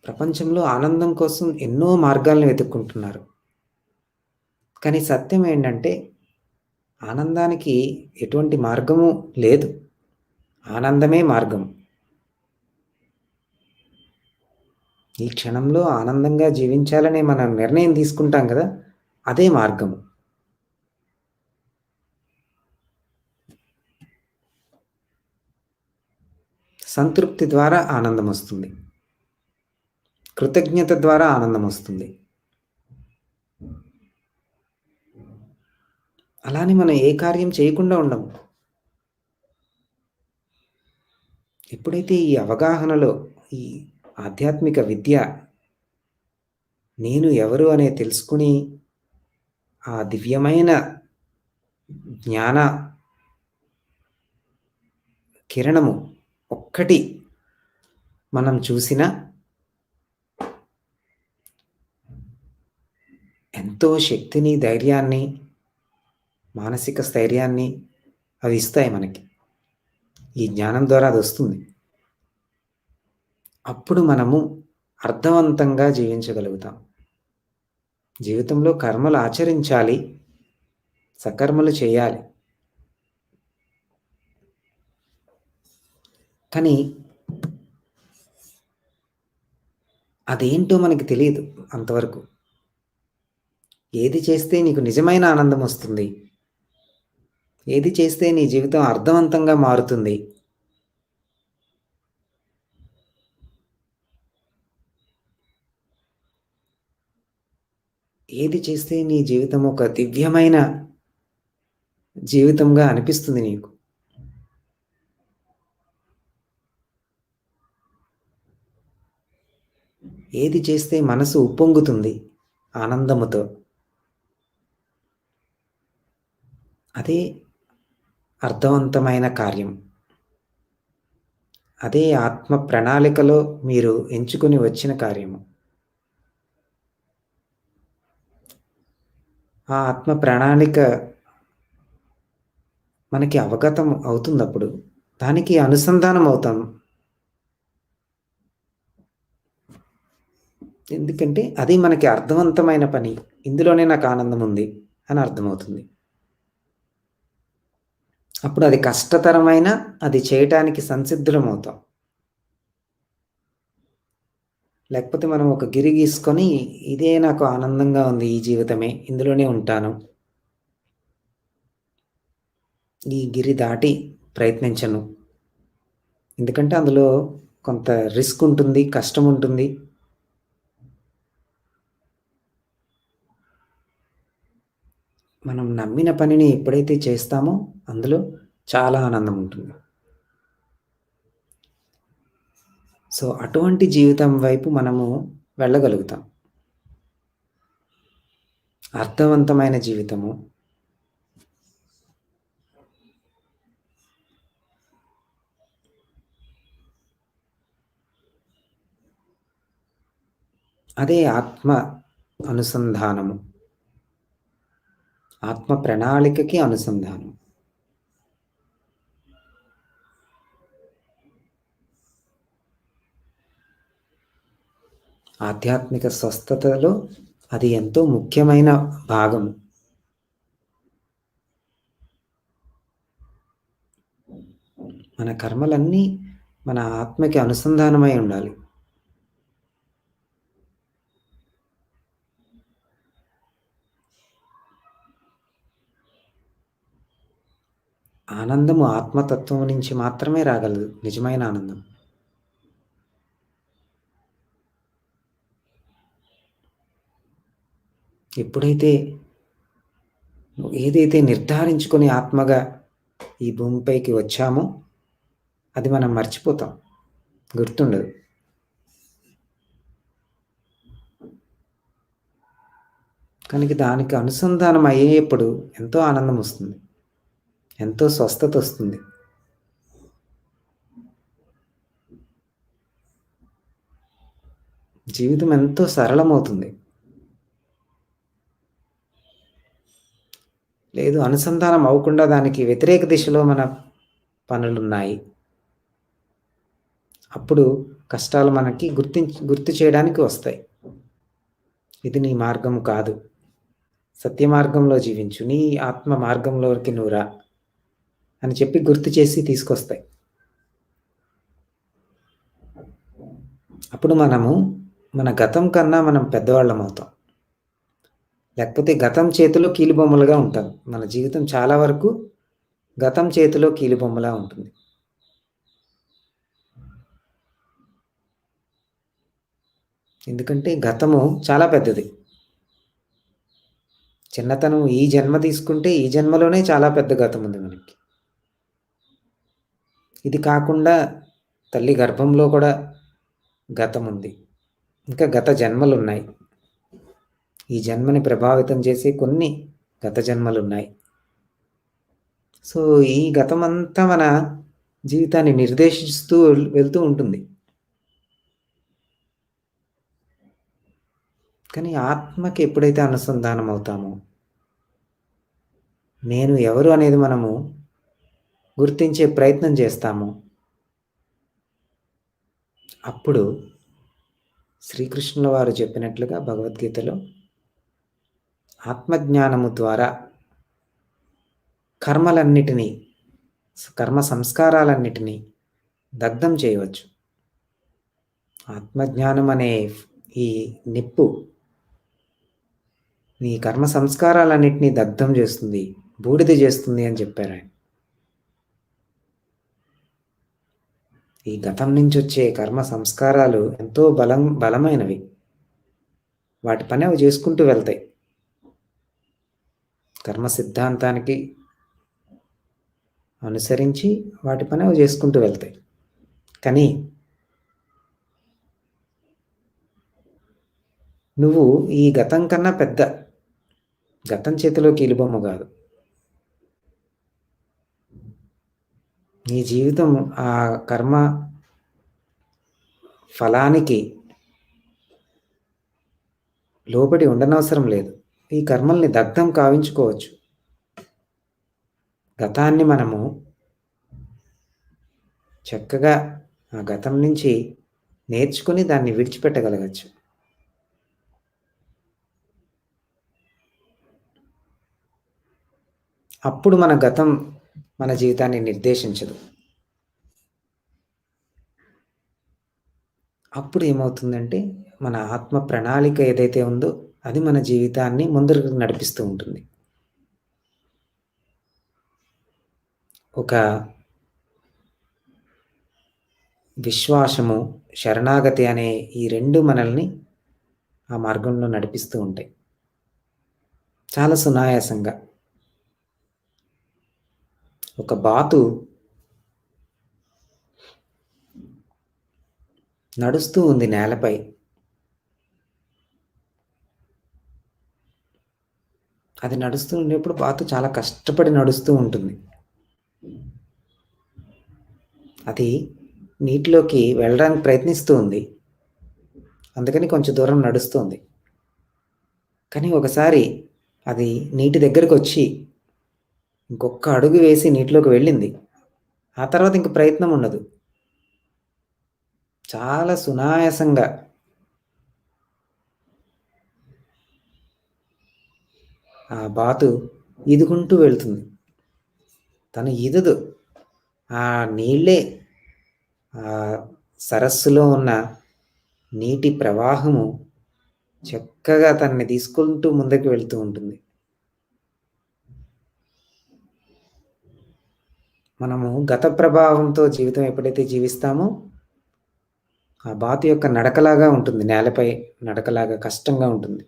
ప్రపంచంలో ఆనందం కోసం ఎన్నో మార్గాలను వెతుక్కుంటున్నారు. కానీ సత్యం ఏంటంటే, ఆనందానికి ఎటువంటి మార్గము లేదు. ఆనందమే మార్గం. ఈ క్షణంలో ఆనందంగా జీవించాలనే మనం నిర్ణయం తీసుకుంటాం కదా! అదే మార్గము. సంతృప్తి ద్వారా ఆనందమొస్తుంది. కృతజ్ఞత ద్వారా ఆనందమొస్తుంది. అలానే మనం ఏ కార్యం చేయకుండా ఉండము. ఎప్పుడైతే ఈ అవగాహనలో ఈ ఆధ్యాత్మిక విద్య నేను ఎవరు అనే తెలుసుకుని, ఆ దివ్యమైన జ్ఞాన కిరణము ఒక్కటి మనం చూసినా ఎంతో శక్తిని, ధైర్యాన్ని, మానసిక స్థైర్యాన్ని అవి ఇస్తాయి మనకి. ఈ జ్ఞానం ద్వారా అదొస్తుంది. అప్పుడు మనము అర్థవంతంగా జీవించగలుగుతాం. జీవితంలో కర్మలు ఆచరించాలి. సకర్మలు చేయాలి. కానీ అదేంటో మనకి తెలీదు అంతవరకు. ఏది చేస్తే నీకు నిజమైన ఆనందం వస్తుంది? ఏది చేస్తే నీ జీవితం అర్థవంతంగా మారుతుంది? ఏది చేస్తే నీ జీవితం ఒక దివ్యమైన జీవితంగా అనిపిస్తుంది నీకు? ఏది చేస్తే మనసు ఉప్పొంగుతుంది ఆనందముతో? అదే అర్థవంతమైన కార్యం. అదే ఆత్మ ప్రణాళికలో మీరు ఎంచుకొని వచ్చిన కార్యము. ఆ ఆత్మ ప్రణాళిక మనకి అవగతం అవుతుందప్పుడు. దానికి అనుసంధానం అవుతాం. ఎందుకంటే, అది మనకి అర్థవంతమైన పని. ఇందులోనే నాకు ఆనందముంది అని అర్థమవుతుంది. అప్పుడు అది కష్టతరమైన అది చేయటానికి సంసిద్ధులమవుతాం. లేకపోతే మనం ఒక గిరి గీసుకొని, ఇదే నాకు ఆనందంగా ఉంది ఈ జీవితమే, ఇందులోనే ఉంటాను. ఈ గిరి దాటి ప్రయత్నించను. ఎందుకంటే, అందులో కొంత రిస్క్ ఉంటుంది, కష్టం ఉంటుంది. మనం నమ్మిన పనిని ఎప్పుడైతే చేస్తామో, అందులో చాలా ఆనందం ఉంటుంది. సో, అటువంటి జీవితం వైపు మనము వెళ్ళగలుగుతాం. అర్థవంతమైన జీవితము. అదే ఆత్మ అనుసంధానము. ఆత్మ ప్రణాళికకి అనుసంధానం. ఆధ్యాత్మిక స్వస్థతలో అది ఎంతో ముఖ్యమైన భాగం. మన కర్మలన్నీ మన ఆత్మకి అనుసంధానమై ఉండాలి. ఆనందము ఆత్మతత్వం నుంచి మాత్రమే రాగలదు. నిజమైన ఆనందం. ఎప్పుడైతే ఏదైతే నిర్ధారించుకొని ఆత్మగా ఈ భూమిపైకి వచ్చామో, అది మనం మర్చిపోతాం. గుర్తుండదు. కనుక దానికి అనుసంధానం అయ్యేప్పుడు ఎంతో ఆనందం వస్తుంది. ఎంతో స్వస్థత వస్తుంది. జీవితం ఎంతో సరళమవుతుంది. లేదు అనుసంధానం అవ్వకుండా దానికి వ్యతిరేక దిశలో మన పనులున్నాయి. అప్పుడు కష్టాలు మనకి గుర్తు చేయడానికి వస్తాయి. ఇది నీ మార్గం కాదు. సత్య మార్గంలో జీవించు. నీ ఆత్మ మార్గంలోకి నువ్వు రా అని చెప్పి గుర్తు చేసి తీసుకొస్తాయి. అప్పుడు మనము మన గతం కన్నా మనం పెద్దవాళ్ళం అవుతాం. లేకపోతే గతం చేతిలో కీలుబొమ్మలుగా ఉంటాం. మన జీవితం చాలా వరకు గతం చేతిలో కీలుబొమ్మలా ఉంటుంది. ఎందుకంటే గతము చాలా పెద్దది. చిన్నతనం ఈ జన్మ తీసుకుంటే ఈ జన్మలోనే చాలా పెద్ద గతం ఉంది మనకి. ఇది కాకుండా తల్లి గర్భంలో కూడా గతం ఉంది. ఇంకా గత జన్మలున్నాయి. ఈ జన్మని ప్రభావితం చేసే కొన్ని గత జన్మలున్నాయి. సో, ఈ గతమంతా మన జీవితాన్ని నిర్దేశిస్తూ వెళ్తూ ఉంటుంది. కానీ ఆత్మకి ఎప్పుడైతే అనుసంధానం అవుతామో, నేను ఎవరు అనేది మనము గుర్తించే ప్రయత్నం చేస్తామో, అప్పుడు శ్రీకృష్ణుల వారు చెప్పినట్లుగా భగవద్గీతలో ఆత్మజ్ఞానము ద్వారా కర్మలన్నిటినీ, కర్మ సంస్కారాలన్నిటినీ దగ్ధం చేయవచ్చు. ఆత్మజ్ఞానం అనే ఈ నిప్పు నీ కర్మ సంస్కారాలన్నిటినీ దగ్ధం చేస్తుంది, బూడిద చేస్తుంది అని చెప్పారు ఆయన. ఈ గతం నుంచి వచ్చే కర్మ సంస్కారాలు ఎంతో బలమైనవి. వాటి పని అవి చేసుకుంటూ వెళ్తాయి. కర్మ సిద్ధాంతానికి అనుసరించి వాటి పని అవి చేసుకుంటూ వెళ్తాయి. కానీ నువ్వు ఈ గతం కన్నా పెద్ద, గతం చేతిలో కీలుబొమ్మ కాదు. నీ జీవితం ఆ కర్మ ఫలానికి లోబడి ఉండనవసరం లేదు. ఈ కర్మల్ని దగ్ధం కావించుకోవచ్చు. గతాన్ని మనము చక్కగా ఆ గతం నుంచి నేర్చుకొని దాన్ని విడిచిపెట్టగలగచ్చు. అప్పుడు మన గతం మన జీవితాన్ని నిర్దేశించదు. అప్పుడు ఏమవుతుందంటే, మన ఆత్మ ప్రణాళిక ఏదైతే ఉందో, అది మన జీవితాన్ని ముందరకు నడిపిస్తూ ఉంటుంది. ఒక విశ్వాసము, శరణాగతి అనే ఈ 2 మనల్ని ఆ మార్గంలో నడిపిస్తూ ఉంటాయి. చాలా సునాయాసంగా. ఒక బాతు నడుస్తూ ఉంది నేలపై. అది నడుస్తూ ఉండేప్పుడు బాతు చాలా కష్టపడి నడుస్తూ ఉంటుంది. అది నీటిలోకి వెళ్ళడానికి ప్రయత్నిస్తూ ఉంది. అందుకని కొంచెం దూరం నడుస్తుంది. కానీ ఒకసారి అది నీటి దగ్గరకొచ్చి ఇంకొక్క అడుగు వేసి నీటిలోకి వెళ్ళింది. ఆ తర్వాత ఇంక ప్రయత్నం ఉండదు. చాలా సునాయాసంగా ఆ బాతు ఈదుకుంటూ వెళ్తుంది. తను ఈదదు. ఆ నీళ్ళే సరస్సులో ఉన్న నీటి ప్రవాహము చక్కగా తనని తీసుకుంటూ ముందుకు వెళ్తూ ఉంటుంది. మనము గత ప్రభావంతో జీవితం ఎప్పుడైతే జీవిస్తామో, ఆ బాతు యొక్క నడకలాగా ఉంటుంది. నేలపై నడకలాగా కష్టంగా ఉంటుంది.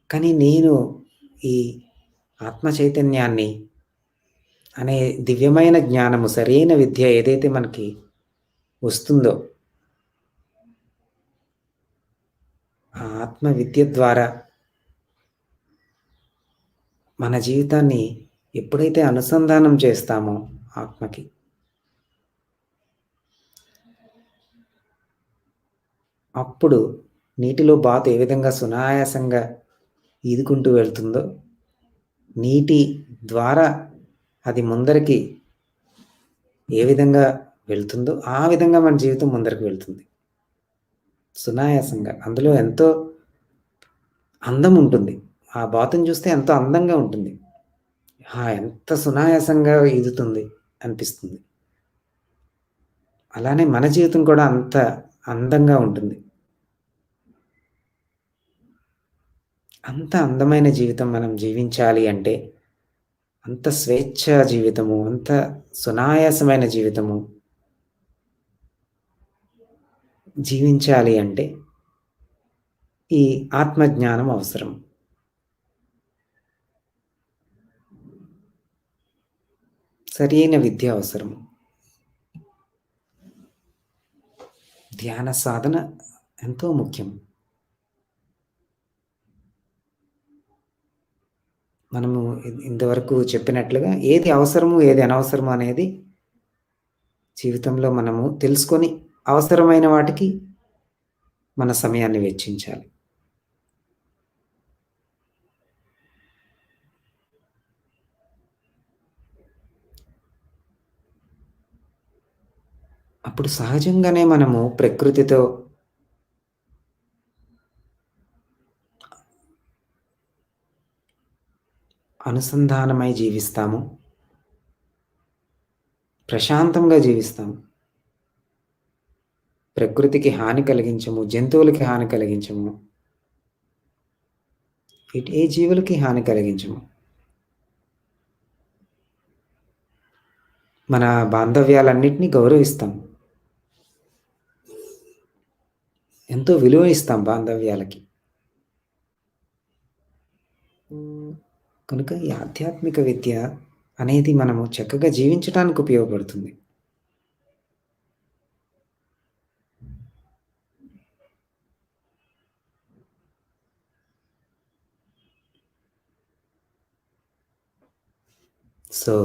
కానీ నేను ఈ ఆత్మ చైతన్యాన్ని అనే దివ్యమైన జ్ఞానము, సరైన విద్య ఏదైతే మనకి వస్తుందో, ఆ ఆత్మ విద్య ద్వారా మన జీవితాన్ని ఎప్పుడైతే అనుసంధానం చేస్తామో ఆత్మకి, అప్పుడు నీటిలో బాతు ఏ విధంగా సునాయాసంగా ఈదుకుంటూ వెళ్తుందో, నీటి ద్వారా అది ముందరికి ఏ విధంగా వెళ్తుందో, ఆ విధంగా మన జీవితం ముందరికి వెళ్తుంది. సునాయాసంగా. అందులో ఎంతో అందం ఉంటుంది. ఆ బాతుని చూస్తే ఎంతో అందంగా ఉంటుంది. ఎంత సునాయాసంగా ఈదుతుంది అనిపిస్తుంది. అలానే మన జీవితం కూడా అంత అందంగా ఉంటుంది. అంత అందమైన జీవితం మనం జీవించాలి అంటే, అంత స్వేచ్ఛా జీవితము, అంత సునాయాసమైన జీవితము జీవించాలి అంటే, ఈ ఆత్మజ్ఞానం అవసరం. సరియైన విద్య అవసరం. ధ్యాన సాధన ఎంతో ముఖ్యం. మనము ఇంతవరకు చెప్పినట్లుగా ఏది అవసరము, ఏది అనవసరము అనేది జీవితంలో మనము తెలుసుకొని, అవసరమైన వాటికి మన సమయాన్ని వెచ్చించాలి. అప్పుడు సహజంగానే మనము ప్రకృతితో అనుసంధానమై జీవిస్తాము. ప్రశాంతంగా జీవిస్తాము. ప్రకృతికి హాని కలిగించము, జంతువులకి హాని కలిగించము. ఏ జీవులకి హాని కలిగించము. మన బాంధవ్యాలన్నిటిని గౌరవిస్తాం. ఎంతో విలువ ఇస్తాం బాంధవ్యాలకి. కనుక ఈ ఆధ్యాత్మిక విద్య అనేది మనము చక్కగా జీవించటానికి ఉపయోగపడుతుంది. సో,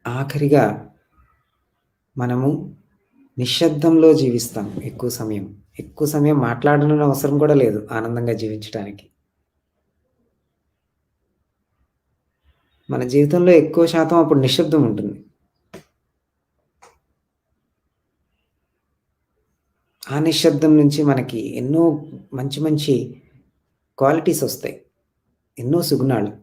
ఆఖరిగా మనము నిశ్శబ్దంలో జీవిస్తాం ఎక్కువ సమయం. ఎక్కువ సమయం మాట్లాడనవసరం అవసరం కూడా లేదు ఆనందంగా జీవించటానికి. మన జీవితంలో ఎక్కువ శాతం అప్పుడు నిశ్శబ్దం ఉంటుంది. ఆ నిశ్శబ్దం నుంచి మనకి ఎన్నో మంచి మంచి క్వాలిటీస్ ఒస్తాయి. ఎన్నో సుగుణాలు.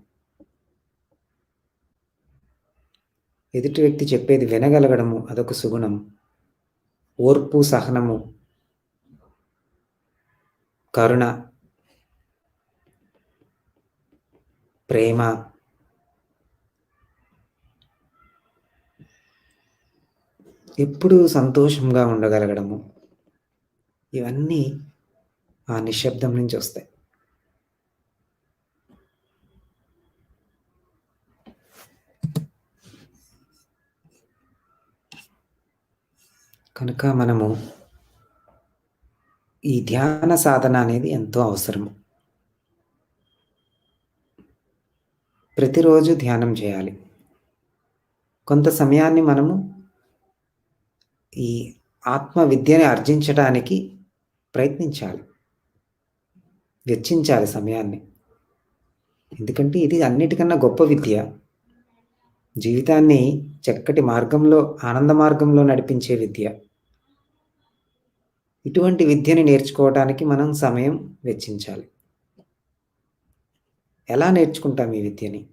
ఎదుటి వ్యక్తి చెప్పేది వినగలగడము అదొక సుగుణం. ఓర్పు, సహనము, కరుణ, ప్రేమ, ఎప్పుడూ సంతోషంగా ఉండగలగడము. ఇవన్నీ ఆ నిశ్శబ్దం నుంచి ఒస్తాయి. కనుక మనము ఈ ధ్యాన సాధన అనేది ఎంతో అవసరము. ప్రతిరోజు ధ్యానం చేయాలి. కొంత సమయాన్ని మనము ఈ ఆత్మ విద్యని ఆర్జించటానికి ప్రయత్నించాలి. వెచ్చించాలి సమయాన్ని. ఎందుకంటే ఇది అన్నిటికన్నా గొప్ప విద్య. జీవితాన్ని చక్కటి మార్గంలో, ఆనంద మార్గంలో నడిపించే విద్య. ఇటువంటి విద్యని నేర్చుకోవటానికి మనం సమయం వెచ్చించాలి. ఎలా నేర్చుకుంటాం ఈ విద్యని?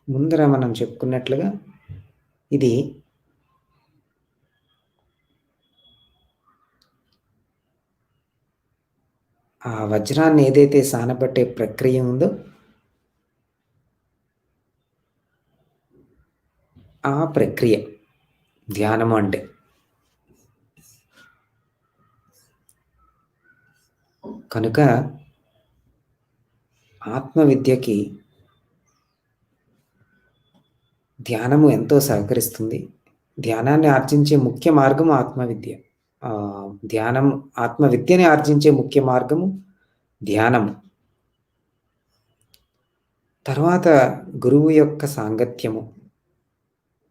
ముందర మనం చెప్పుకున్నట్లుగా ఇది ఆ వజ్రాన్ని ఏదైతే సానబట్టే ప్రక్రియ ఉందో ఆ ప్రక్రియ ధ్యానము అంటే. కనుక ఆత్మ విద్యకి ధ్యానము ఎంతో సహకరిస్తుంది. ధ్యానాన్ని ఆర్జించే ముఖ్య మార్గము ఆత్మవిద్య. ధ్యానం ఆత్మ విద్యని ఆర్జించే ముఖ్య మార్గము ధ్యానము. తర్వాత గురువు యొక్క సాంగత్యము.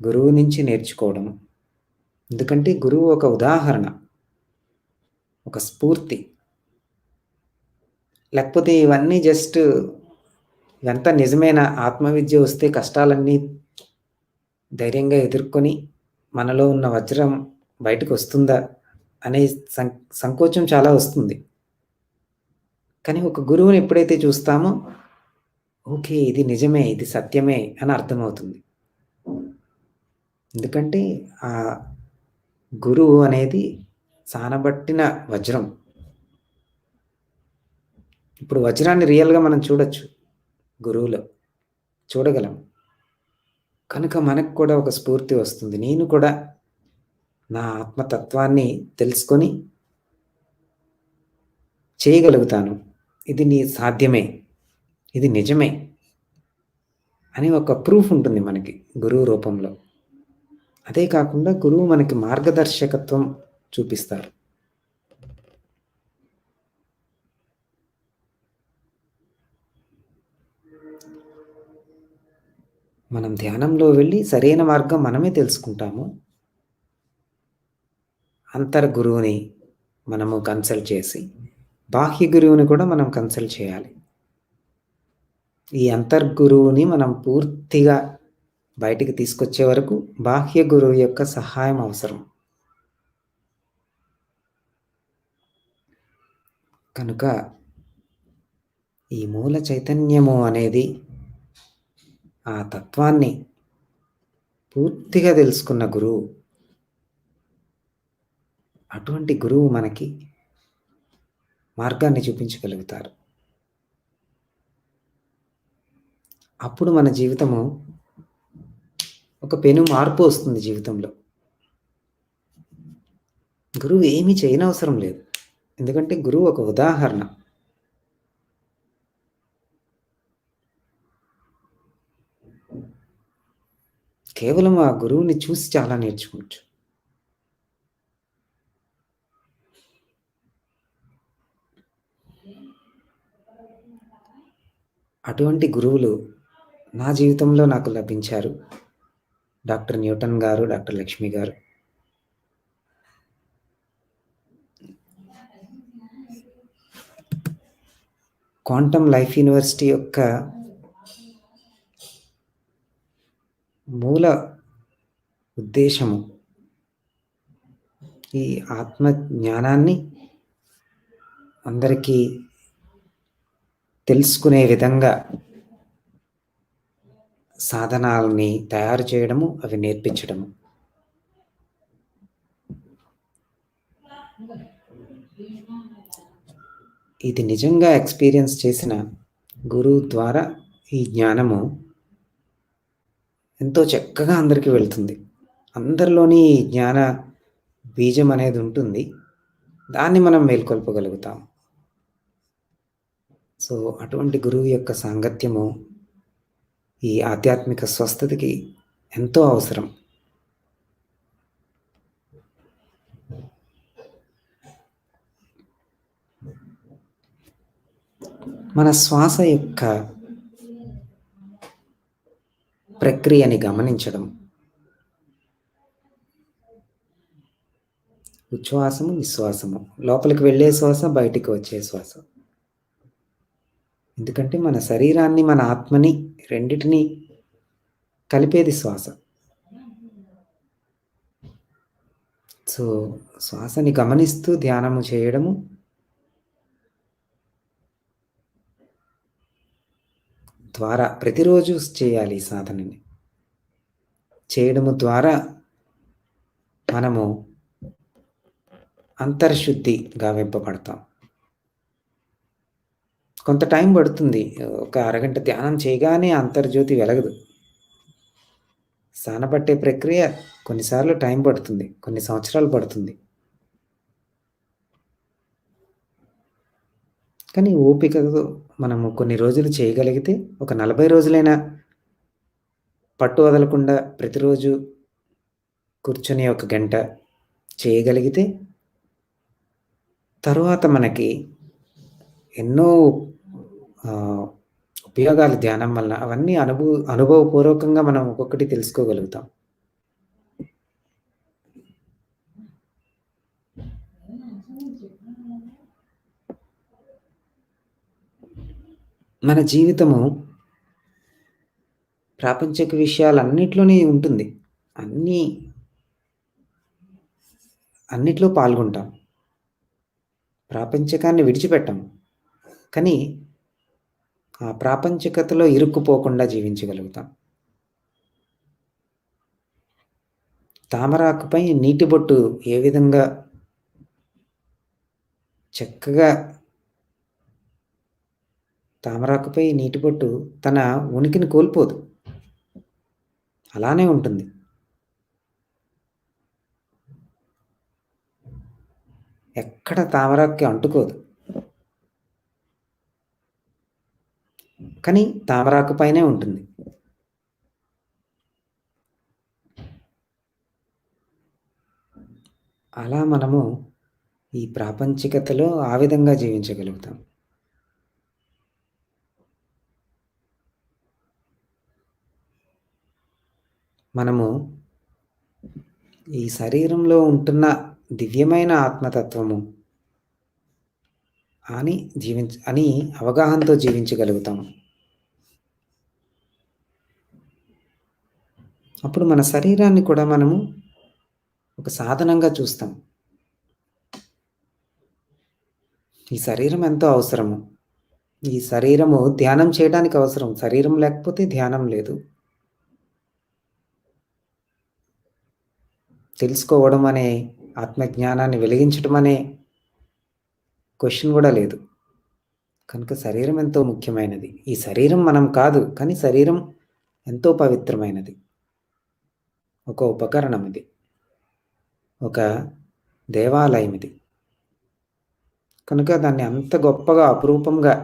గురువు నుంచి నేర్చుకోవడము. ఎందుకంటే గురువు ఒక ఉదాహరణ, ఒక స్ఫూర్తి. లేకపోతే ఇవన్నీ జస్ట్ ఇదంతా నిజమేనా? ఆత్మవిద్య వస్తే కష్టాలన్నీ ధైర్యంగా ఎదుర్కొని మనలో ఉన్న వజ్రం బయటకొస్తుందా అనే సంకోచం చాలా వస్తుంది. కానీ ఒక గురువుని ఎప్పుడైతే చూస్తామో ఓకే. ఇది నిజమే, ఇది సత్యమే అని అర్థమవుతుంది. ఎందుకంటే ఆ గురువు అనేది సానబట్టిన వజ్రం. ఇప్పుడు వజ్రాన్ని రియల్‌గా మనం చూడొచ్చు. గురువులో చూడగలం. కనుక మనకు కూడా ఒక స్ఫూర్తి వస్తుంది. నేను కూడా నా ఆత్మతత్వాన్ని తెలుసుకొని చేయగలుగుతాను. ఇది సాధ్యమే. ఇది నిజమే. అని ఒక ప్రూఫ్ ఉంటుంది మనకి గురువు రూపంలో. అదే కాకుండా గురువు మనకి మార్గదర్శకత్వం చూపిస్తారు. మనం ధ్యానంలో వెళ్ళి సరైన మార్గం మనమే తెలుసుకుంటాము. అంతర్గురువుని మనము కన్సల్ట్ చేసి, బాహ్య గురువుని కూడా మనం కన్సల్ట్ చేయాలి. ఈ అంతర్గురువుని మనం పూర్తిగా బయటికి తీసుకొచ్చే వరకు బాహ్య గురువు యొక్క సహాయం అవసరం. కనుక ఈ మూల చైతన్యము అనేది ఆ తత్వాన్ని పూర్తిగా తెలుసుకున్న గురువు. అటువంటి గురువు మనకి మార్గాన్ని చూపించగలుగుతారు. అప్పుడు మన జీవితము ఒక పెను మార్పు వస్తుంది జీవితంలో. గురువు ఏమీ చేయనవసరం లేదు. ఎందుకంటే గురువు ఒక ఉదాహరణ. కేవలం ఆ గురువుని చూసి చాలా నేర్చుకోవచ్చు. అటువంటి గురువులు నా జీవితంలో నాకు లభించారు. డాక్టర్ న్యూటన్ గారు, డాక్టర్ లక్ష్మి గారు. క్వాంటమ్ లైఫ్ యూనివర్సిటీ యొక్క మూల ఉద్దేశము ఈ ఆత్మ జ్ఞానాన్ని అందరికీ తెలుసుకునే విధంగా సాధనాల్ని తయారు చేయడము, అవి నేర్పించడము. ఇది నిజంగా ఎక్స్పీరియన్స్ చేసిన గురువు ద్వారా ఈ జ్ఞానము ఎంతో చక్కగా అందరికీ వెళ్తుంది. అందరిలోని ఈ జ్ఞాన బీజం అనేది ఉంటుంది. దాన్ని మనం మేల్కొల్పగలుగుతాం. సో అటువంటి గురువు యొక్క సాంగత్యము ఈ ఆధ్యాత్మిక స్వస్థతకి ఎంతో అవసరం. మన శ్వాస యొక్క ప్రక్రియని గమనించడం, ఉచ్ఛ్వాసము, నిశ్వాసము, లోపలికి వెళ్ళే శ్వాస, బయటికి వచ్చే శ్వాస. ఎందుకంటే మన శరీరాన్ని, మన ఆత్మని రెండిటిని కలిపేది శ్వాస. సో శ్వాసని గమనిస్తూ ధ్యానము చేయడము ద్వారా ప్రతిరోజు చేయాలి. ఈ సాధనని చేయడము ద్వారా మనము అంతర్శుద్ధిగా వింపబడతాం. కొంత టైం పడుతుంది. ఒక అరగంట ధ్యానం చేయగానే అంతర్జ్యోతి వెలగదు. సానబట్టే ప్రక్రియ కొన్నిసార్లు టైం పడుతుంది, కొన్ని సంవత్సరాలు పడుతుంది. కానీ ఓపికతో మనము కొన్ని రోజులు చేయగలిగితే, ఒక 40 రోజులైనా పట్టు వదలకుండా ప్రతిరోజు కూర్చొని ఒక గంట చేయగలిగితే, తరువాత మనకి ఎన్నో ఉపయోగాలు ధ్యానం వల్ల అవన్నీ అనుభవపూర్వకంగా మనం ఒక్కొక్కటి తెలుసుకోగలుగుతాం. మన జీవితము ప్రాపంచిక విషయాలన్నిట్లోనే ఉంటుంది. అన్నిట్లో పాల్గొంటాం. ప్రాపంచికాన్ని విడిచిపెట్టం. కానీ ఆ ప్రాపంచికతలో ఇరుక్కుపోకుండా జీవించగలుగుతాం. తామరాకుపై నీటి బొట్టు ఏ విధంగా చక్కగా తామరాకుపై నీటి బొట్టు తన ఉనికిని కోల్పోదు, అలానే ఉంటుంది. ఎక్కడ తామరాకుకి అంటుకోదు, కానీ తామరాకు పైనే ఉంటుంది. అలా మనము ఈ ప్రాపంచికతలో ఆ విధంగా జీవించగలుగుతాం. మనము ఈ శరీరంలో ఉంటున్న దివ్యమైన ఆత్మతత్వము అని అవగాహనతో జీవించగలుగుతాము. అప్పుడు మన శరీరాన్ని కూడా మనము ఒక సాధనంగా చూస్తాం. ఈ శరీరం ఎంతో అవసరము. ఈ శరీరము ధ్యానం చేయడానికి అవసరం. శరీరం లేకపోతే ధ్యానం లేదు. తెలుసుకోవడం అనే ఆత్మజ్ఞానాన్ని వెలిగించడం అనే క్వశ్చన్ కూడా లేదు. కనుక శరీరం ఎంతో ముఖ్యమైనది. ఈ శరీరం మనం కాదు, కానీ శరీరం ఎంతో పవిత్రమైనది. ఒక ఉపకరణం ఇది, ఒక దేవాలయం ఇది. కనుక దాన్ని అంత గొప్పగా, అపురూపంగా,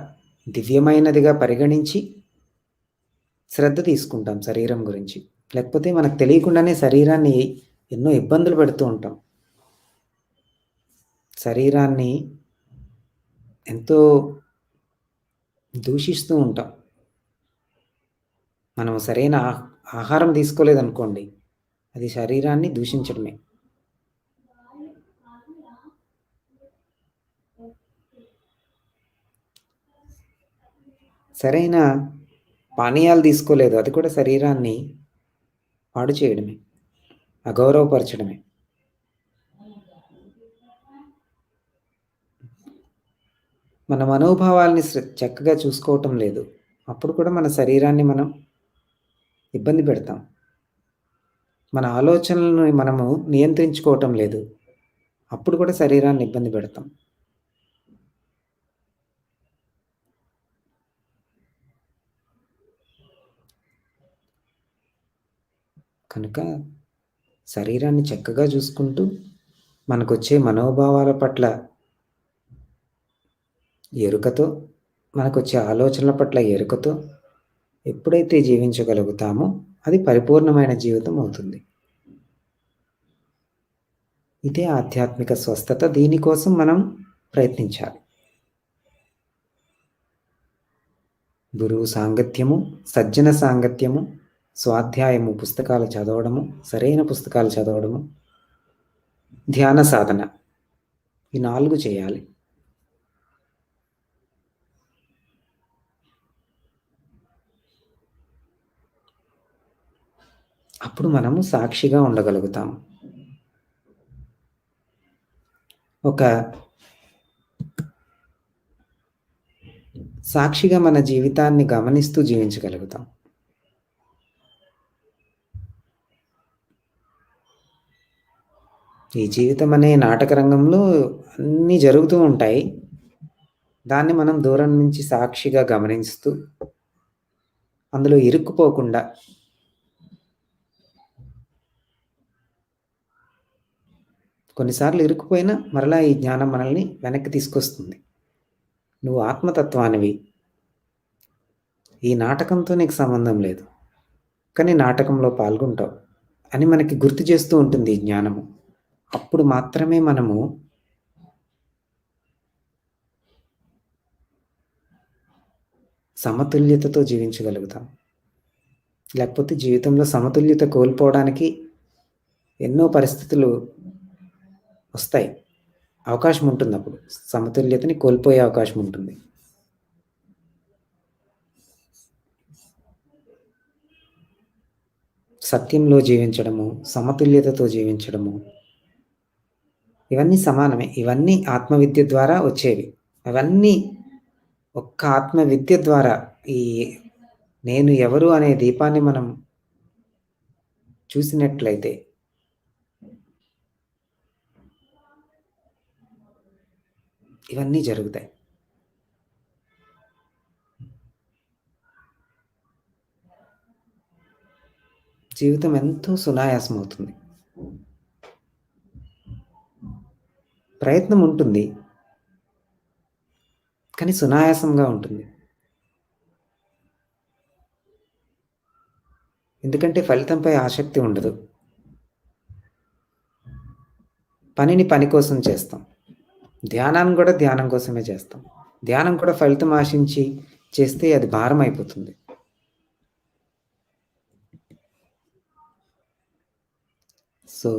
దివ్యమైనదిగా పరిగణించి శ్రద్ధ తీసుకుంటాం శరీరం గురించి. లేకపోతే మనకు తెలియకుండానే శరీరాన్ని ఎన్నో ఇబ్బందులు పెడుతూ ఉంటాం. శరీరాన్ని ఎంతో దూషిస్తూ ఉంటాం. మనం సరైన ఆహారం తీసుకోలేదనుకోండి, అది శరీరాన్ని దూషించడమే. సరైన పానీయాలు తీసుకోలేదు. అది కూడా శరీరాన్ని పాడు చేయడమే. అగౌరవపరచడమే. మన మనోభావాల్ని చక్కగా చూసుకోవటం లేదు. అప్పుడు కూడా మన శరీరాన్ని మనం ఇబ్బంది పెడతాం. మన ఆలోచనలను మనము నియంత్రించుకోవటం లేదు. అప్పుడు కూడా శరీరాన్ని ఇబ్బంది పెడతాం. కనుక శరీరాన్ని చక్కగా చూసుకుంటూ మనకొచ్చే మనోభావాల పట్ల ఎరుకతో, మనకొచ్చే ఆలోచనల పట్ల ఎరుకతో ఎప్పుడైతే జీవించగలుగుతామో అది పరిపూర్ణమైన జీవితం అవుతుంది. ఇదే ఆధ్యాత్మిక స్వస్థత. దీనికోసం మనం ప్రయత్నించాలి. గురువు సాంగత్యము, సజ్జన సాంగత్యము, స్వాధ్యాయము, పుస్తకాలు చదవడము, సరైన పుస్తకాలు చదవడము, ధ్యాన సాధన, ఈ 4 చేయాలి. అప్పుడు మనము సాక్షిగా ఉండగలుగుతాము. ఒక సాక్షిగా మన జీవితాన్ని గమనిస్తూ జీవించగలుగుతాం. ఈ జీవితం అనే నాటక రంగంలో అన్నీ జరుగుతూ ఉంటాయి. దాన్ని మనం దూరం నుంచి సాక్షిగా గమనిస్తూ అందులో ఇరుక్కుపోకుండా కొన్నిసార్లు ఇరుక్కుపోయినా మరలా ఈ జ్ఞానం మనల్ని వెనక్కి తీసుకొస్తుంది. నువ్వు ఆత్మతత్వానివి. ఈ నాటకంతో నీకు సంబంధం లేదు. కానీ నాటకంలో పాల్గొంటావు అని మనకి గుర్తు చేస్తూ ఉంటుంది ఈ జ్ఞానము. అప్పుడు మాత్రమే మనము సమతుల్యతతో జీవించగలుగుతాం. లేకపోతే జీవితంలో సమతుల్యత కోల్పోవడానికి ఎన్నో పరిస్థితులు వస్తాయి. అవకాశం ఉంటుంది. అప్పుడు సమతుల్యతని కోల్పోయే అవకాశం ఉంటుంది. సత్యంలో జీవించడము, సమతుల్యతతో జీవించడము, ఇవన్నీ సమానమే. ఇవన్నీ ఆత్మవిద్య ద్వారా వచ్చేవి. అవన్నీ ఒక్క ఆత్మవిద్య ద్వారా ఈ నేను ఎవరు అనే దీపాన్ని మనం చూసినట్లయితే ఇవన్నీ జరుగుతాయి. జీవితం ఎంతో సునాయాసం అవుతుంది. ప్రయత్నం ఉంటుంది, కానీ సునాయాసంగా ఉంటుంది. ఎందుకంటే ఫలితంపై ఆసక్తి ఉండదు. పనిని పని కోసం చేస్తాం. ధ్యానాన్ని కూడా ధ్యానం కోసమే చేస్తాం. ధ్యానం కూడా ఫలితం ఆశించి చేస్తే అది భారం అయిపోతుంది. సో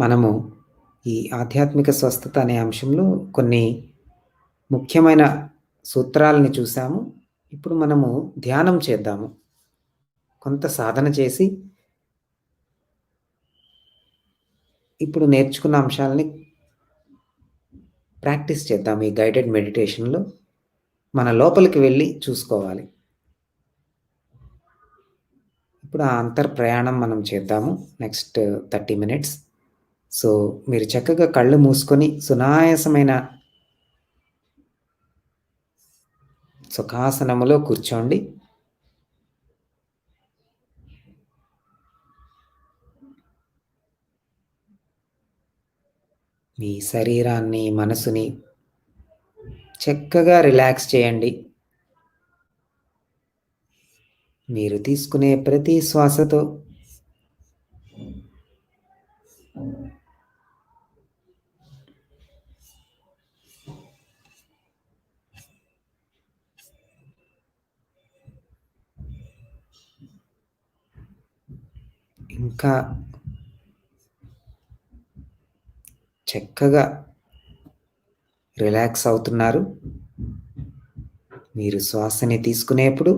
మనము ఈ ఆధ్యాత్మిక స్వస్థత అనే అంశంలో కొన్ని ముఖ్యమైన సూత్రాలని చూసాము. ఇప్పుడు మనము ధ్యానం చేద్దాము. కొంత సాధన చేసి ఇప్పుడు నేర్చుకున్న అంశాలని ప్రాక్టీస్ చేద్దాం. ఈ గైడెడ్ మెడిటేషన్లో మన లోపలికి వెళ్ళి చూసుకోవాలి. ఇప్పుడు ఆ అంతర్ప్రయాణం మనం చేద్దాము నెక్స్ట్ 30 మినిట్స్. సో మీరు చక్కగా కళ్ళు మూసుకొని సునాయాసమైన సుఖాసనములో కూర్చోండి. మీ శరీరాన్ని, మనసుని చక్కగా రిలాక్స్ చేయండి. మీరు తీసుకునే ప్రతి శ్వాసతో ఇంకా చక్కగా రిలాక్స్ అవుతున్నారు. మీరు శ్వాసని తీసుకునేప్పుడు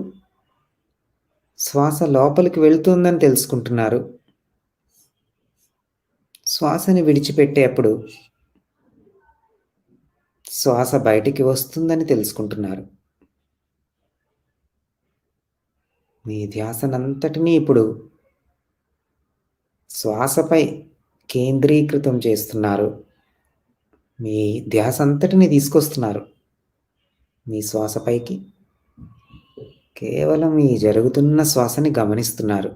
శ్వాస లోపలికి వెళ్తుందని తెలుసుకుంటున్నారు. శ్వాసని విడిచిపెట్టేప్పుడు శ్వాస బయటికి వస్తుందని తెలుసుకుంటున్నారు. మీ ధ్యాసనంతటినీ ఇప్పుడు శ్వాసపై కేంద్రీకృతం చేస్తున్నారు. మీ ధ్యాస అంతటిని తీసుకొస్తున్నారు మీ శ్వాసపైకి. కేవలం ఈ జరుగుతున్న శ్వాసని గమనిస్తున్నారు.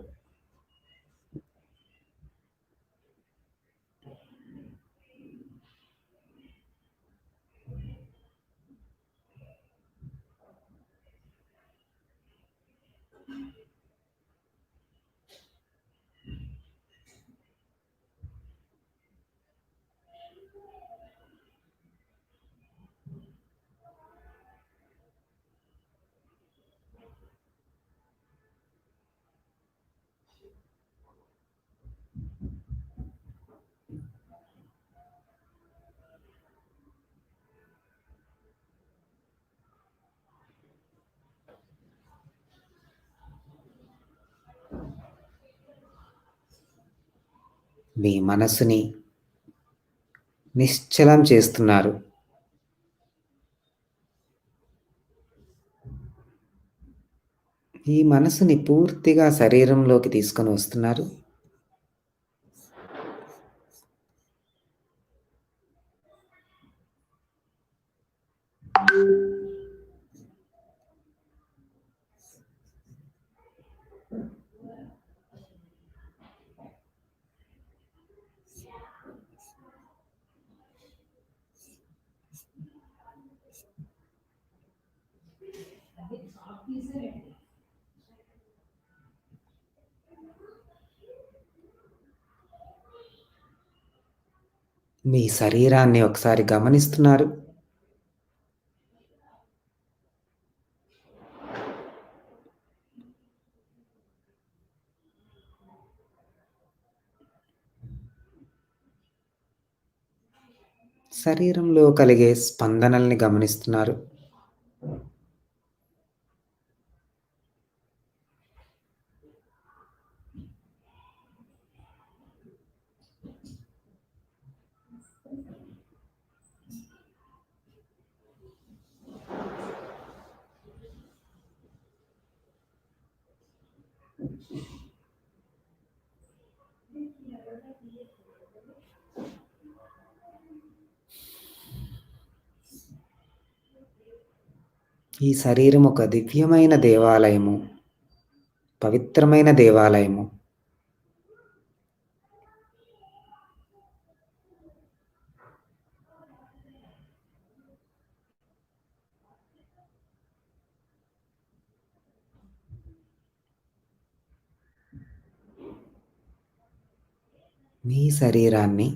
మీ మనసుని నిశ్చలం చేస్తున్నారు. ఈ మనసుని పూర్తిగా శరీరంలోకి తీసుకొని వస్తున్నారు. మీ శరీరాన్ని ఒకసారి గమనిస్తున్నారు. శరీరంలో కలిగే స్పందనల్ని గమనిస్తున్నారు. ఈ శరీరం ఒక దివ్యమైన దేవాలయము, పవిత్రమైన దేవాలయము. మీ శరీరాన్ని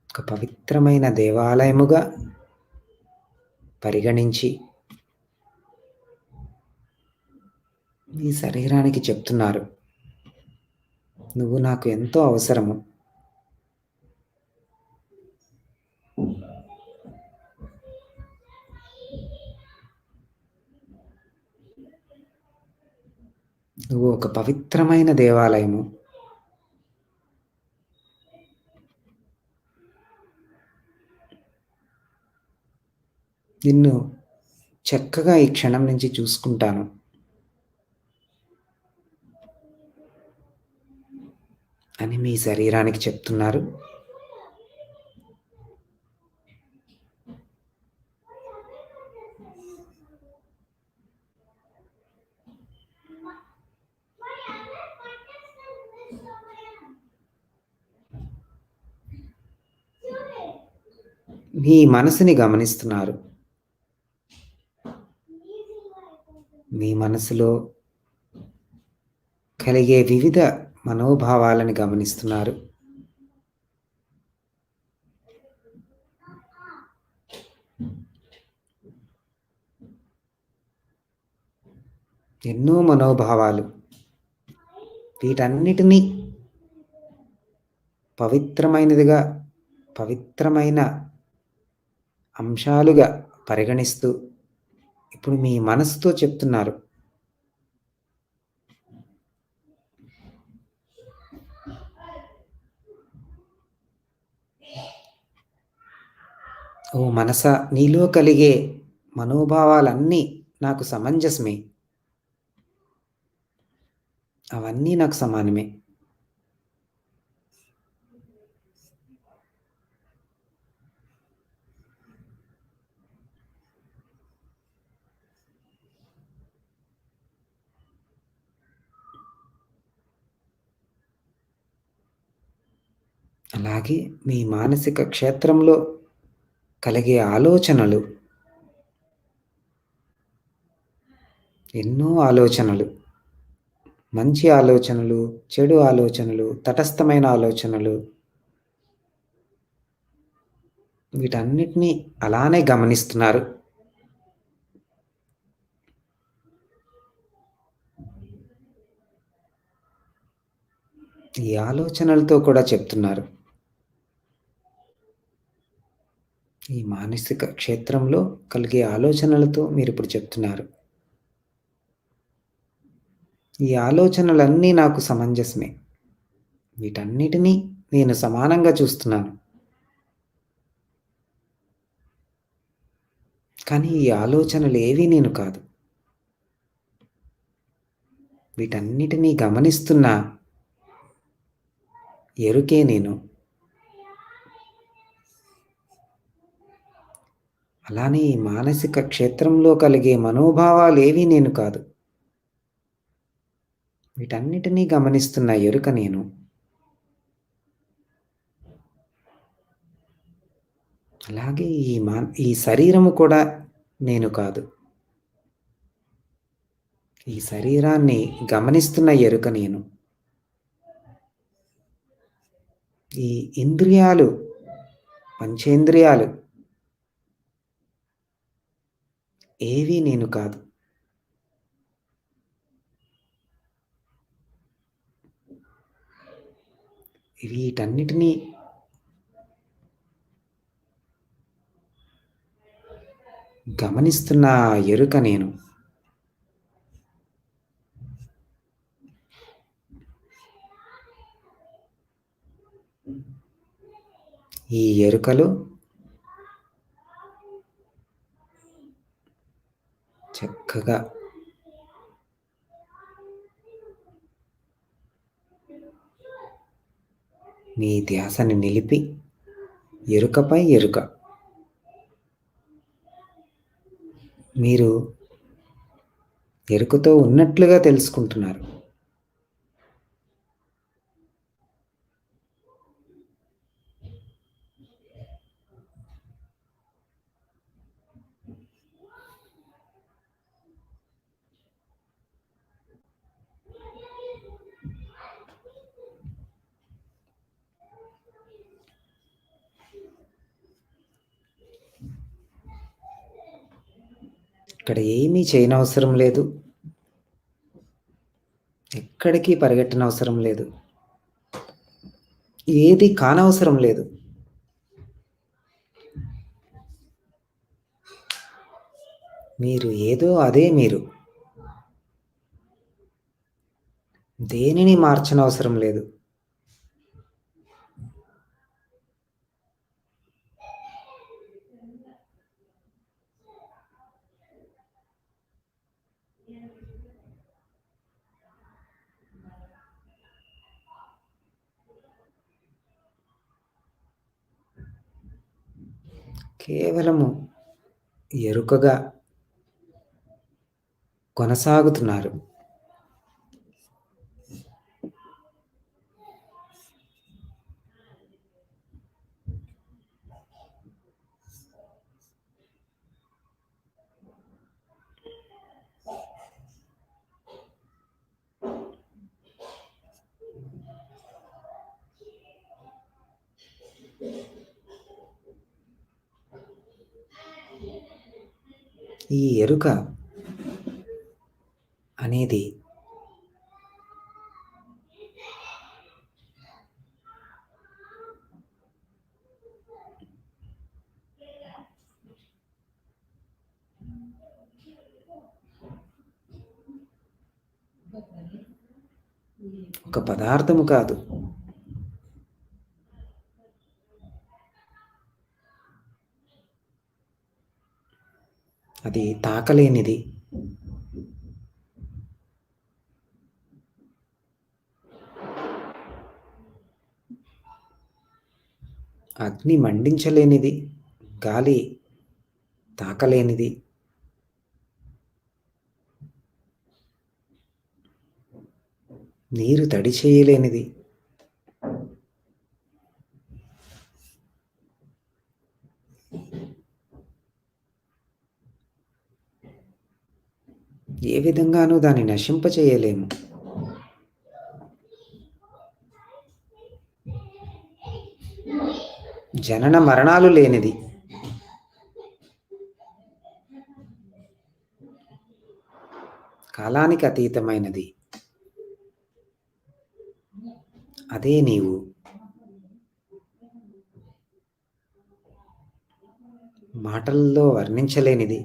ఒక పవిత్రమైన దేవాలయముగా పరిగణించి మీ శరీరానికి చెప్తున్నారు, నువ్వు నాకు ఎంతో అవసరము. నువ్వు ఒక పవిత్రమైన దేవాలయము. నిన్ను చక్కగా ఈ క్షణం నుంచి చూసుకుంటాను అని మీ శరీరానికి చెప్తున్నారు. మీ మనసుని గమనిస్తున్నారు. మీ మనసులో కలిగే వివిధ మనోభావాలను గమనిస్తున్నారు. ఎన్నో మనోభావాలు. వీటన్నిటినీ పవిత్రమైనదిగా, పవిత్రమైన అంశాలుగా పరిగణిస్తూ ఇప్పుడు మీ మనసుతో చెప్తున్నారు. ఓ మనసా, నీలో కలిగే మనోభావాలన్నీ నాకు సమంజసమే. అవన్నీ నాకు సమానమే. అలాగే మీ మానసిక క్షేత్రంలో కలిగే ఆలోచనలు, ఎన్నో ఆలోచనలు, మంచి ఆలోచనలు, చెడు ఆలోచనలు, తటస్థమైన ఆలోచనలు, వీటన్నిటిని అలానే గమనిస్తున్నారు. ఈ ఆలోచనలతో కూడా చెప్తున్నారు. ఈ మానసిక క్షేత్రంలో కలిగే ఆలోచనలతో మీరిప్పుడు చెప్తున్నారు. ఈ ఆలోచనలన్నీ నాకు సమంజసమే. వీటన్నిటినీ నేను సమానంగా చూస్తున్నాను. కానీ ఈ ఆలోచనలేవీ నేను కాదు. వీటన్నిటినీ గమనిస్తున్న ఎరుకే నేను. అలానే ఈ మానసిక క్షేత్రంలో కలిగే మనోభావాలేవీ నేను కాదు. వీటన్నిటినీ గమనిస్తున్న ఎరుక నేను. అలాగే ఈ శరీరము కూడా నేను కాదు. ఈ శరీరాన్ని గమనిస్తున్న ఎరుక నేను. ఈ ఇంద్రియాలు, పంచేంద్రియాలు ఏవీ నేను కాదు. వీటన్నిటినీ గమనిస్తున్న ఎరుక నేను. ఈ ఎరుకలు చక్కగా మీ ధ్యాసని నిలిపి ఎరుకపై ఎరుక. మీరు ఎరుకతో ఉన్నట్లుగా తెలుసుకుంటున్నారు. ఇక్కడ ఏమీ చేయనవసరం లేదు. ఎక్కడికి పరిగెట్టనవసరం లేదు. ఏది కానవసరం లేదు. మీరు ఏదో అదే మీరు. దేనిని మార్చనవసరం లేదు. కేవలము ఎరుకగా కొనసాగుతున్నారు. ఈ ఎరుక అనేది ఒక పదార్థము కాదు. అది తాకలేనిది. అగ్ని మండించలేనిది. గాలి తాకలేనిది. నీరు తడి చేయలేనిది. ఏ విధంగానూ దాన్ని నశింపచేయలేము. జనన మరణాలు లేనిది. కాలానికి అతీతమైనది. అదే నీవు. మాటల్లో వర్ణించలేనిది.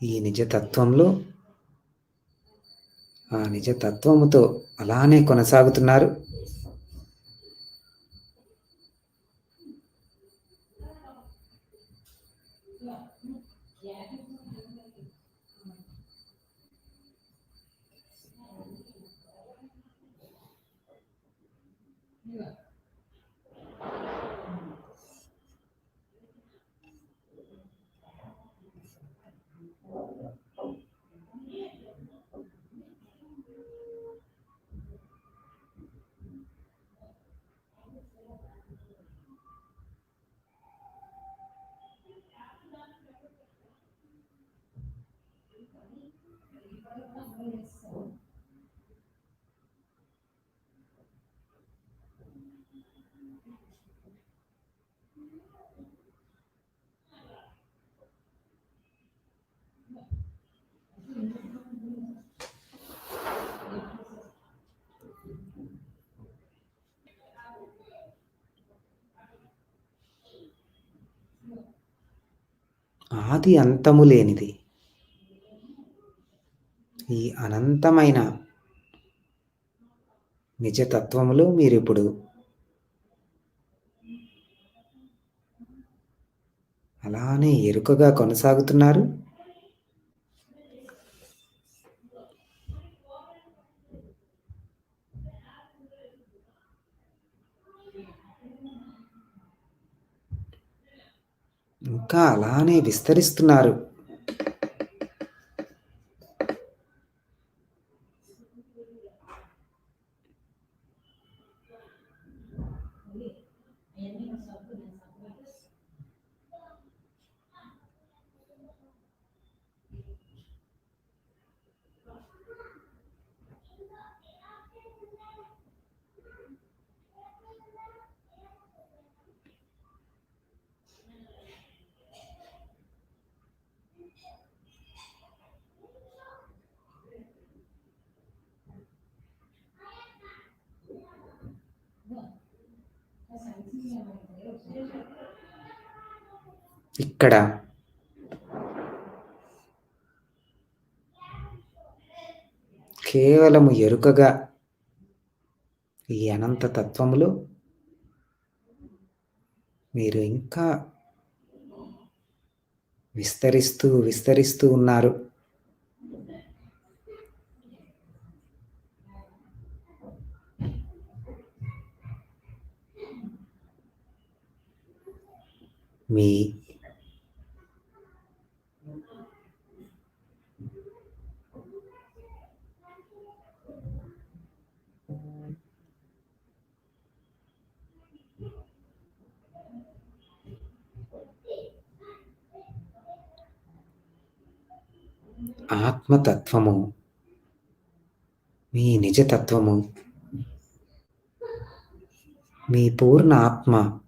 ఈ నిజతత్వంలో ఆ నిజతత్వముతో అలానే కొనసాగుతున్నారు. ఆది అంతము లేనిది. ఈ అనంతమైన నిజతత్వములో మీరిప్పుడు అలానే ఎరుకగా కొనసాగుతున్నారు. ఇంకా అలానే విస్తరిస్తున్నారు. ఇక్కడ కేవలము ఎరుకగా ఈ అనంత తత్వములో మీరు ఇంకా విస్తరిస్తూ ఉన్నారు. మీ ఆత్మతత్వము, మీ నిజతత్వము, మీ పూర్ణ ఆత్మ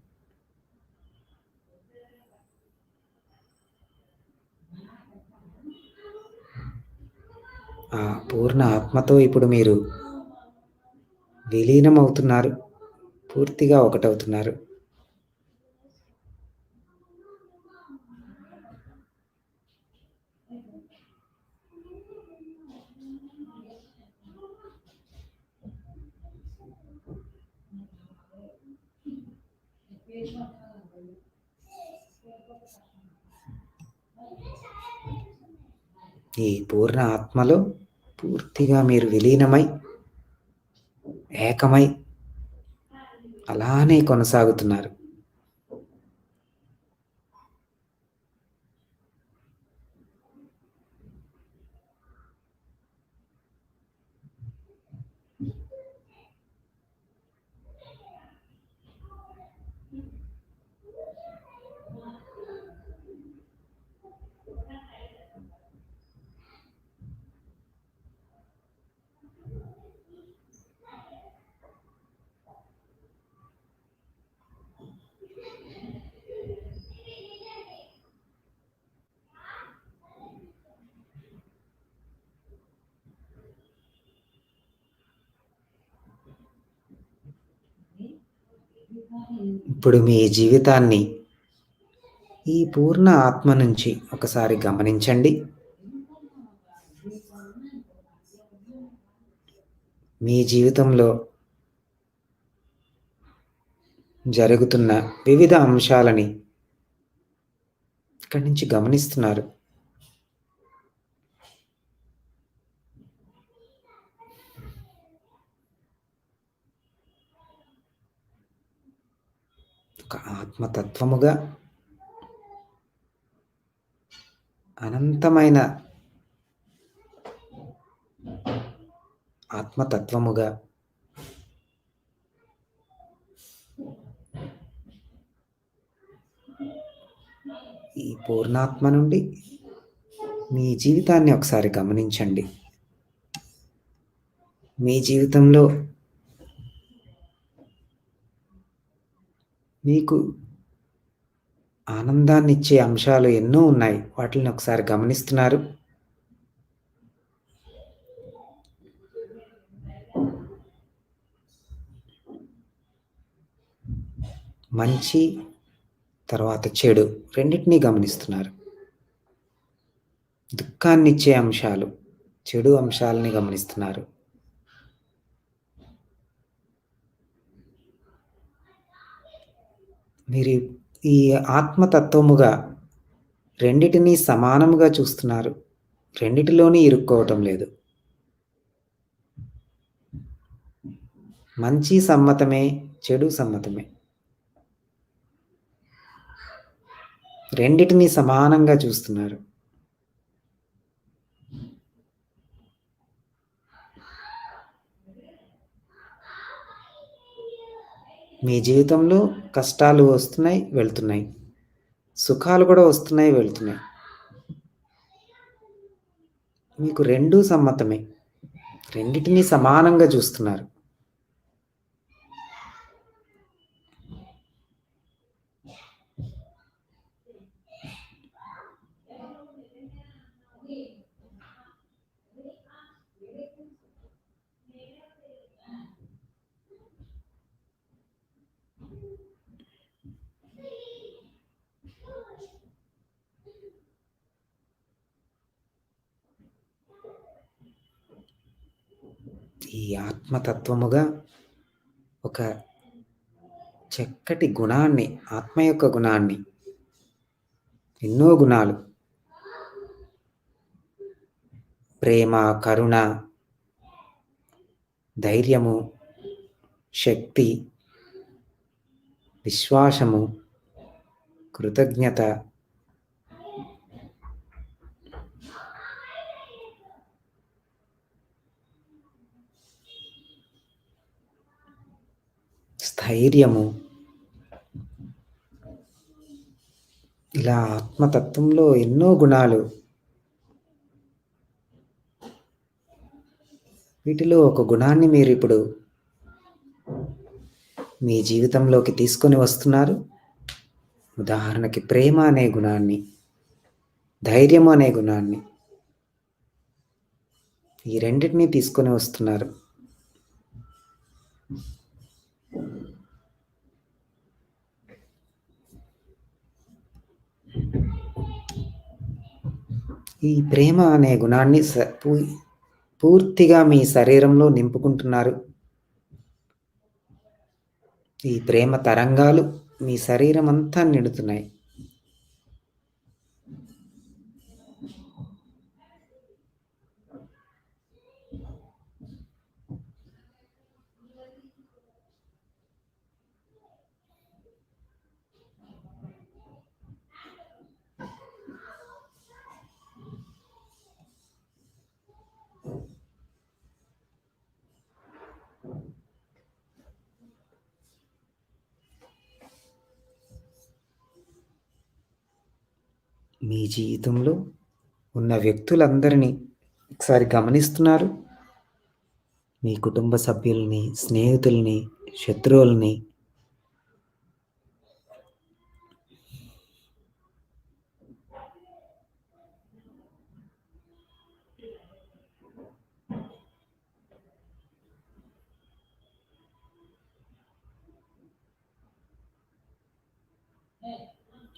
ఆ పూర్ణ ఆత్మతో ఇప్పుడు మీరు విలీనం అవుతున్నారు. పూర్తిగా ఒకటవుతున్నారు. ఈ పూర్ణ ఆత్మలో పూర్తిగా మీరు విలీనమై, ఏకమై అలానే కొనసాగుతున్నారు. ఇప్పుడు మీ జీవితాన్ని ఈ పూర్ణ ఆత్మ నుంచి ఒకసారి గమనించండి. మీ జీవితంలో జరుగుతున్న వివిధ అంశాలని ఇక్కడి నుంచి గమనిస్తున్నారు. ఒక ఆత్మతత్వముగా, అనంతమైన ఆత్మతత్వముగా ఈ పూర్ణాత్మ నుండి మీ జీవితాన్ని ఒకసారి గమనించండి. మీ జీవితంలో మీకు ఆనందాన్నిచ్చే అంశాలు ఎన్నో ఉన్నాయి. వాటిని ఒకసారి గమనిస్తున్నారు. మంచి తర్వాత చెడు రెండింటినీ గమనిస్తున్నారు. దుఃఖాన్నిచ్చే అంశాలు, చెడు అంశాలని గమనిస్తున్నారు. మీరు ఈ ఆత్మతత్వముగా రెండిటినీ సమానముగా చూస్తున్నారు. రెండిటిలోని ఇరుక్కోవటం లేదు. మంచి సమ్మతమే, చెడు సమ్మతమే. రెండిటినీ సమానంగా చూస్తున్నారు. మీ జీవితంలో కష్టాలు వస్తున్నాయి, వెళ్తున్నాయి. సుఖాలు కూడా వస్తున్నాయి, వెళ్తున్నాయి. మీకు రెండూ సమ్మతమే. రెండిటినీ సమానంగా చూస్తున్నారు. ఈ ఆత్మతత్వముగా ఒక చక్కటి గుణాన్ని, ఆత్మ యొక్క గుణాన్ని, ఎన్నో గుణాలు, ప్రేమ, కరుణ, ధైర్యము, శక్తి, విశ్వాసము, కృతజ్ఞత, స్థైర్యము, ఇలా ఆత్మతత్వంలో ఎన్నో గుణాలు. వీటిలో ఒక గుణాన్ని మీరు ఇప్పుడు మీ జీవితంలోకి తీసుకొని వస్తున్నారు. ఉదాహరణకి ప్రేమ అనే గుణాన్ని, ధైర్యం అనే గుణాన్ని, ఈ రెండింటినీ తీసుకొని వస్తున్నారు. ఈ ప్రేమ అనే గుణాన్ని పూర్తిగా మీ శరీరంలో నింపుకుంటున్నారు. ఈ ప్రేమ తరంగాలు మీ శరీరమంతా నిండుతున్నాయి. మీ జీవితంలో ఉన్న వ్యక్తులందరినీ ఒకసారి గమనిస్తున్నారు. మీ కుటుంబ సభ్యుల్ని, స్నేహితుల్ని, శత్రువుల్ని.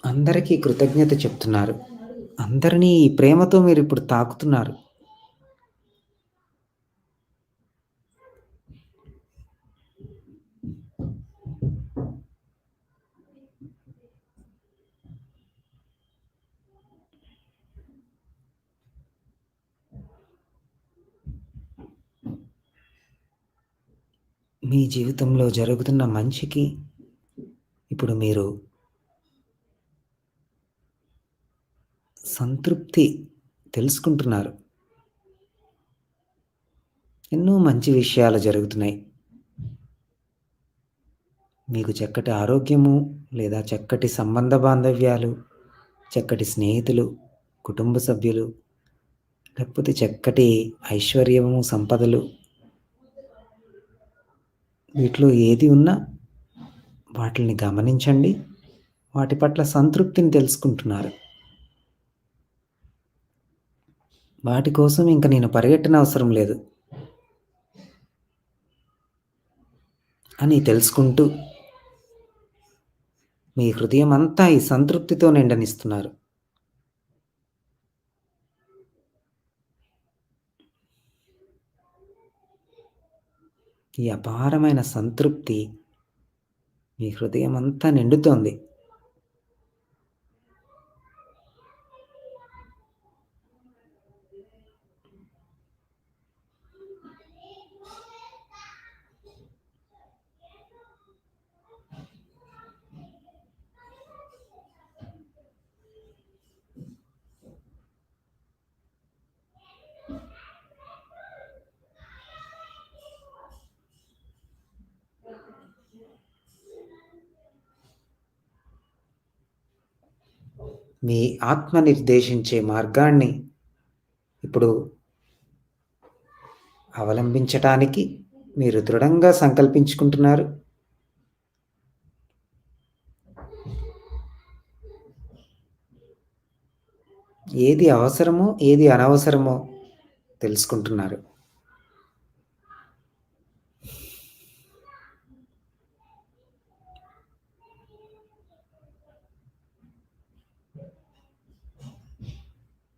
అందరికీ కృతజ్ఞత చెప్తున్నారు. అందరినీ ఈ ప్రేమతో మీరిప్పుడు తాకుతున్నారు. మీ జీవితంలో జరుగుతున్న మంచికి ఇప్పుడు మీరు సంతృప్తి తెలుసుకుంటున్నారు. ఎన్నో మంచి విషయాలు జరుగుతున్నాయి. మీకు చక్కటి ఆరోగ్యము, లేదా చక్కటి సంబంధ బాంధవ్యాలు, చక్కటి స్నేహితులు, కుటుంబ సభ్యులు, లేకపోతే చక్కటి ఐశ్వర్యము, సంపదలు. వీటిలో ఏది ఉన్నా వాటిని గమనించండి. వాటి పట్ల సంతృప్తిని తెలుసుకుంటున్నారు. వాటి కోసం ఇంక నేను పరిగెట్టనవసరం లేదు అని తెలుసుకుంటూ మీ హృదయం అంతా ఈ సంతృప్తితో నిండనిస్తున్నారు. ఈ అపారమైన సంతృప్తి మీ హృదయం అంతా నిండుతోంది. మీ ఆత్మ నిర్దేశించే మార్గాన్ని ఇప్పుడు అవలంబించటానికి మీరు దృఢంగా సంకల్పించుకుంటున్నారు. ఏది అవసరమో, ఏది అనవసరమో తెలుసుకుంటున్నారు.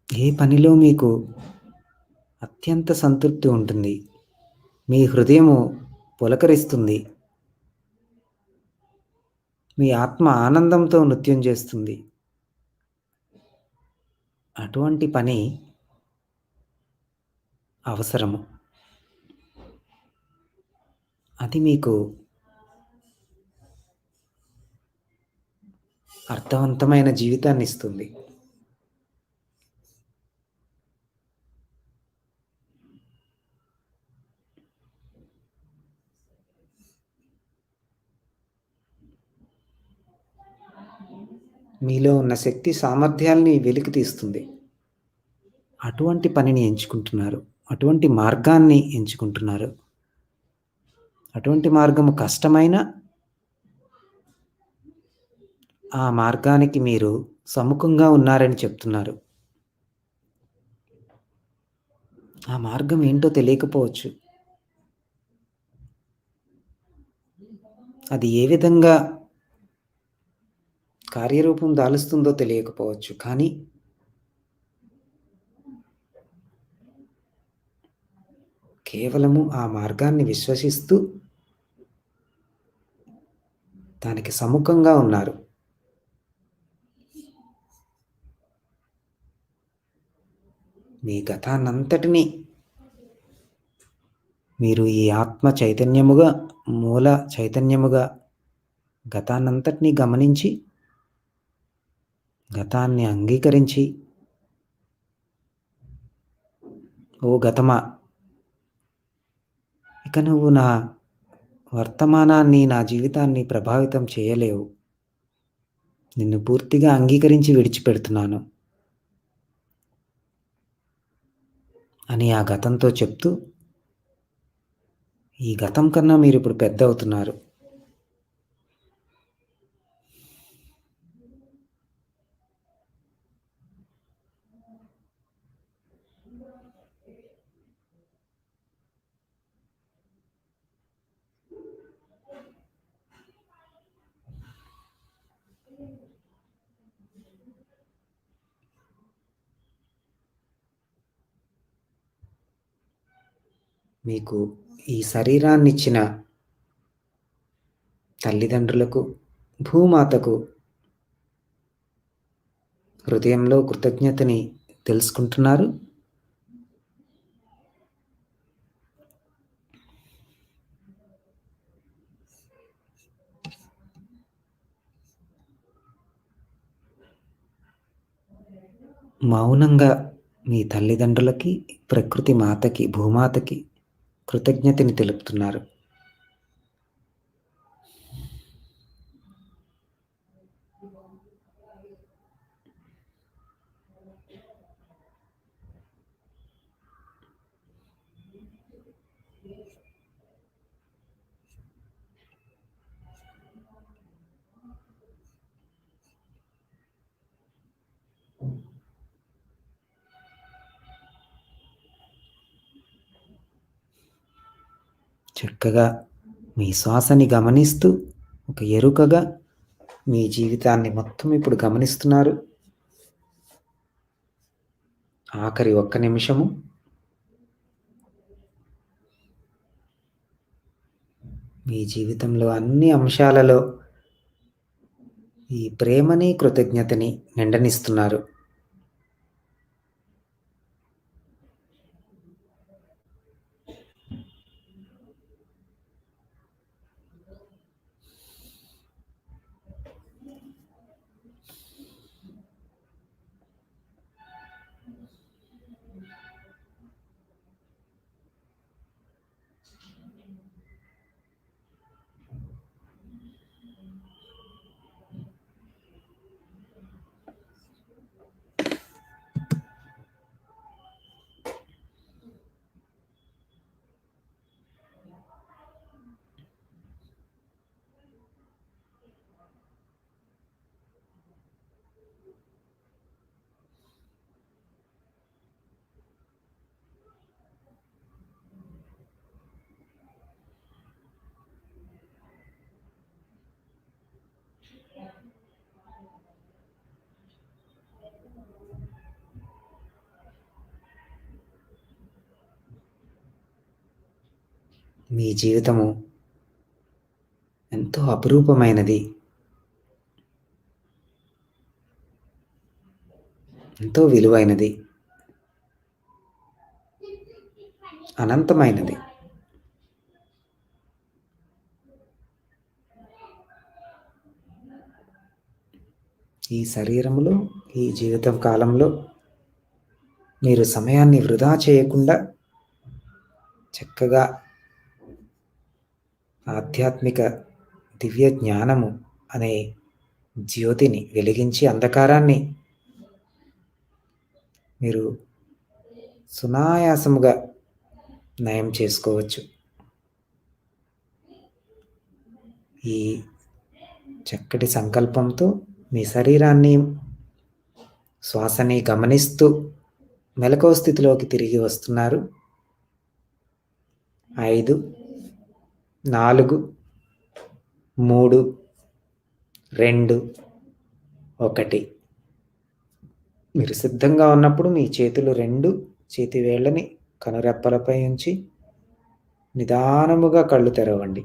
ఏ పనిలో మీకు అత్యంత సంతృప్తి ఉంటుంది, మీ హృదయము పులకరిస్తుంది, మీ ఆత్మ ఆనందంతో నృత్యం చేస్తుంది, అటువంటి పని అవసరము. అది మీకు అర్థవంతమైన జీవితాన్ని ఇస్తుంది. మీలో ఉన్న శక్తి సామర్థ్యాల్ని వెలికి తీస్తుంది. అటువంటి పనిని ఎంచుకుంటున్నారు, అటువంటి మార్గాన్ని ఎంచుకుంటున్నారు. అటువంటి మార్గము కష్టమైన ఆ మార్గానికి మీరు సముఖంగా ఉన్నారని చెప్తున్నారు. ఆ మార్గం ఏంటో తెలియకపోవచ్చు, అది ఏ విధంగా కార్యరూపం దాలుస్తుందో తెలియకపోవచ్చు, కానీ కేవలము ఆ మార్గాన్ని విశ్వసిస్తూ దానికి సముఖంగా ఉన్నారు. మీ గతాన్నంతటినీ మీరు ఈ ఆత్మ చైతన్యముగా, మూల చైతన్యముగా గతాన్నంతటినీ గమనించి, గతాన్ని అంగీకరించి, ఓ గతమా, ఇక నువ్వు నా వర్తమానాన్ని, నా జీవితాన్ని ప్రభావితం చేయలేవు. నిన్ను పూర్తిగా అంగీకరించి విడిచిపెడుతున్నాను అని ఆ గతంతో చెప్తూ, ఈ గతం కన్నా మీరిప్పుడు పెద్ద అవుతున్నారు. మీకు ఈ శరీరాన్నిచ్చిన తల్లిదండ్రులకు, భూమాతకు హృదయంలో కృతజ్ఞతని తెలుసుకుంటున్నారు. మౌనంగా మీ తల్లిదండ్రులకి, ప్రకృతి మాతకి, భూమాతకి కృతజ్ఞతని తెలుపుతున్నారు. చక్కగా మీ శ్వాసని గమనిస్తూ, ఒక ఎరుకగా మీ జీవితాన్ని మొత్తం ఇప్పుడు గమనిస్తున్నారు. ఆఖరి 1 నిమిషము మీ జీవితంలో అన్ని అంశాలలో ఈ ప్రేమని, కృతజ్ఞతని నిండనిస్తున్నారు. మీ జీవితము ఎంతో అపురూపమైనది, ఎంతో విలువైనది, అనంతమైనది. ఈ శరీరములో, ఈ జీవితం కాలంలో మీరు సమయాన్ని వృధా చేయకుండా చక్కగా ఆధ్యాత్మిక దివ్య జ్ఞానము అనే జ్యోతిని వెలిగించి, అంధకారాన్ని మీరు సునాయాసముగా నయం చేసుకోవచ్చు. ఈ చక్కటి సంకల్పంతో మీ శరీరాన్ని, శ్వాసని గమనిస్తూ మెలకువ స్థితిలోకి తిరిగి వస్తున్నారు. 5, 4, 3, 2, 1. మీరు సిద్ధంగా ఉన్నప్పుడు మీ చేతులు 2 చేతి వేళ్ళని కనురెప్పలపై ఉంచి నిదానముగా కళ్ళు తెరవండి.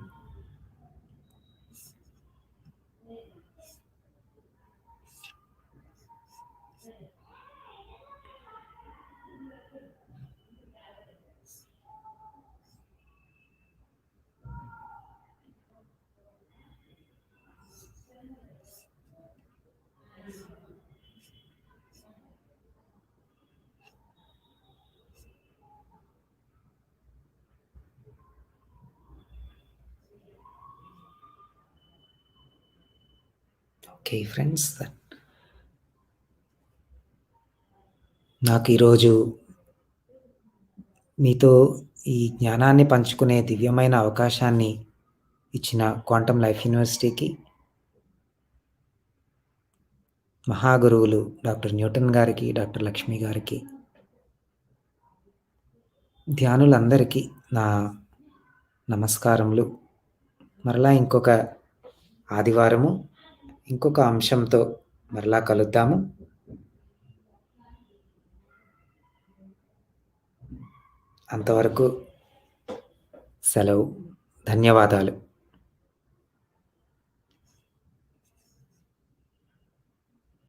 Okay friends. నాకు ఈరోజు మీతో ఈ జ్ఞానాన్ని పంచుకునే దివ్యమైన అవకాశాన్ని ఇచ్చిన క్వాంటమ్ లైఫ్ యూనివర్సిటీకి, మహాగురువులు డాక్టర్ న్యూటన్ గారికి, డాక్టర్ లక్ష్మి గారికి, ధ్యానులందరికీ నా నమస్కారములు. మరలా ఇంకొక ఆదివారము ఇంకొక అంశంతో మరలా కలుద్దాము. అంతవరకు సెలవు. ధన్యవాదాలు.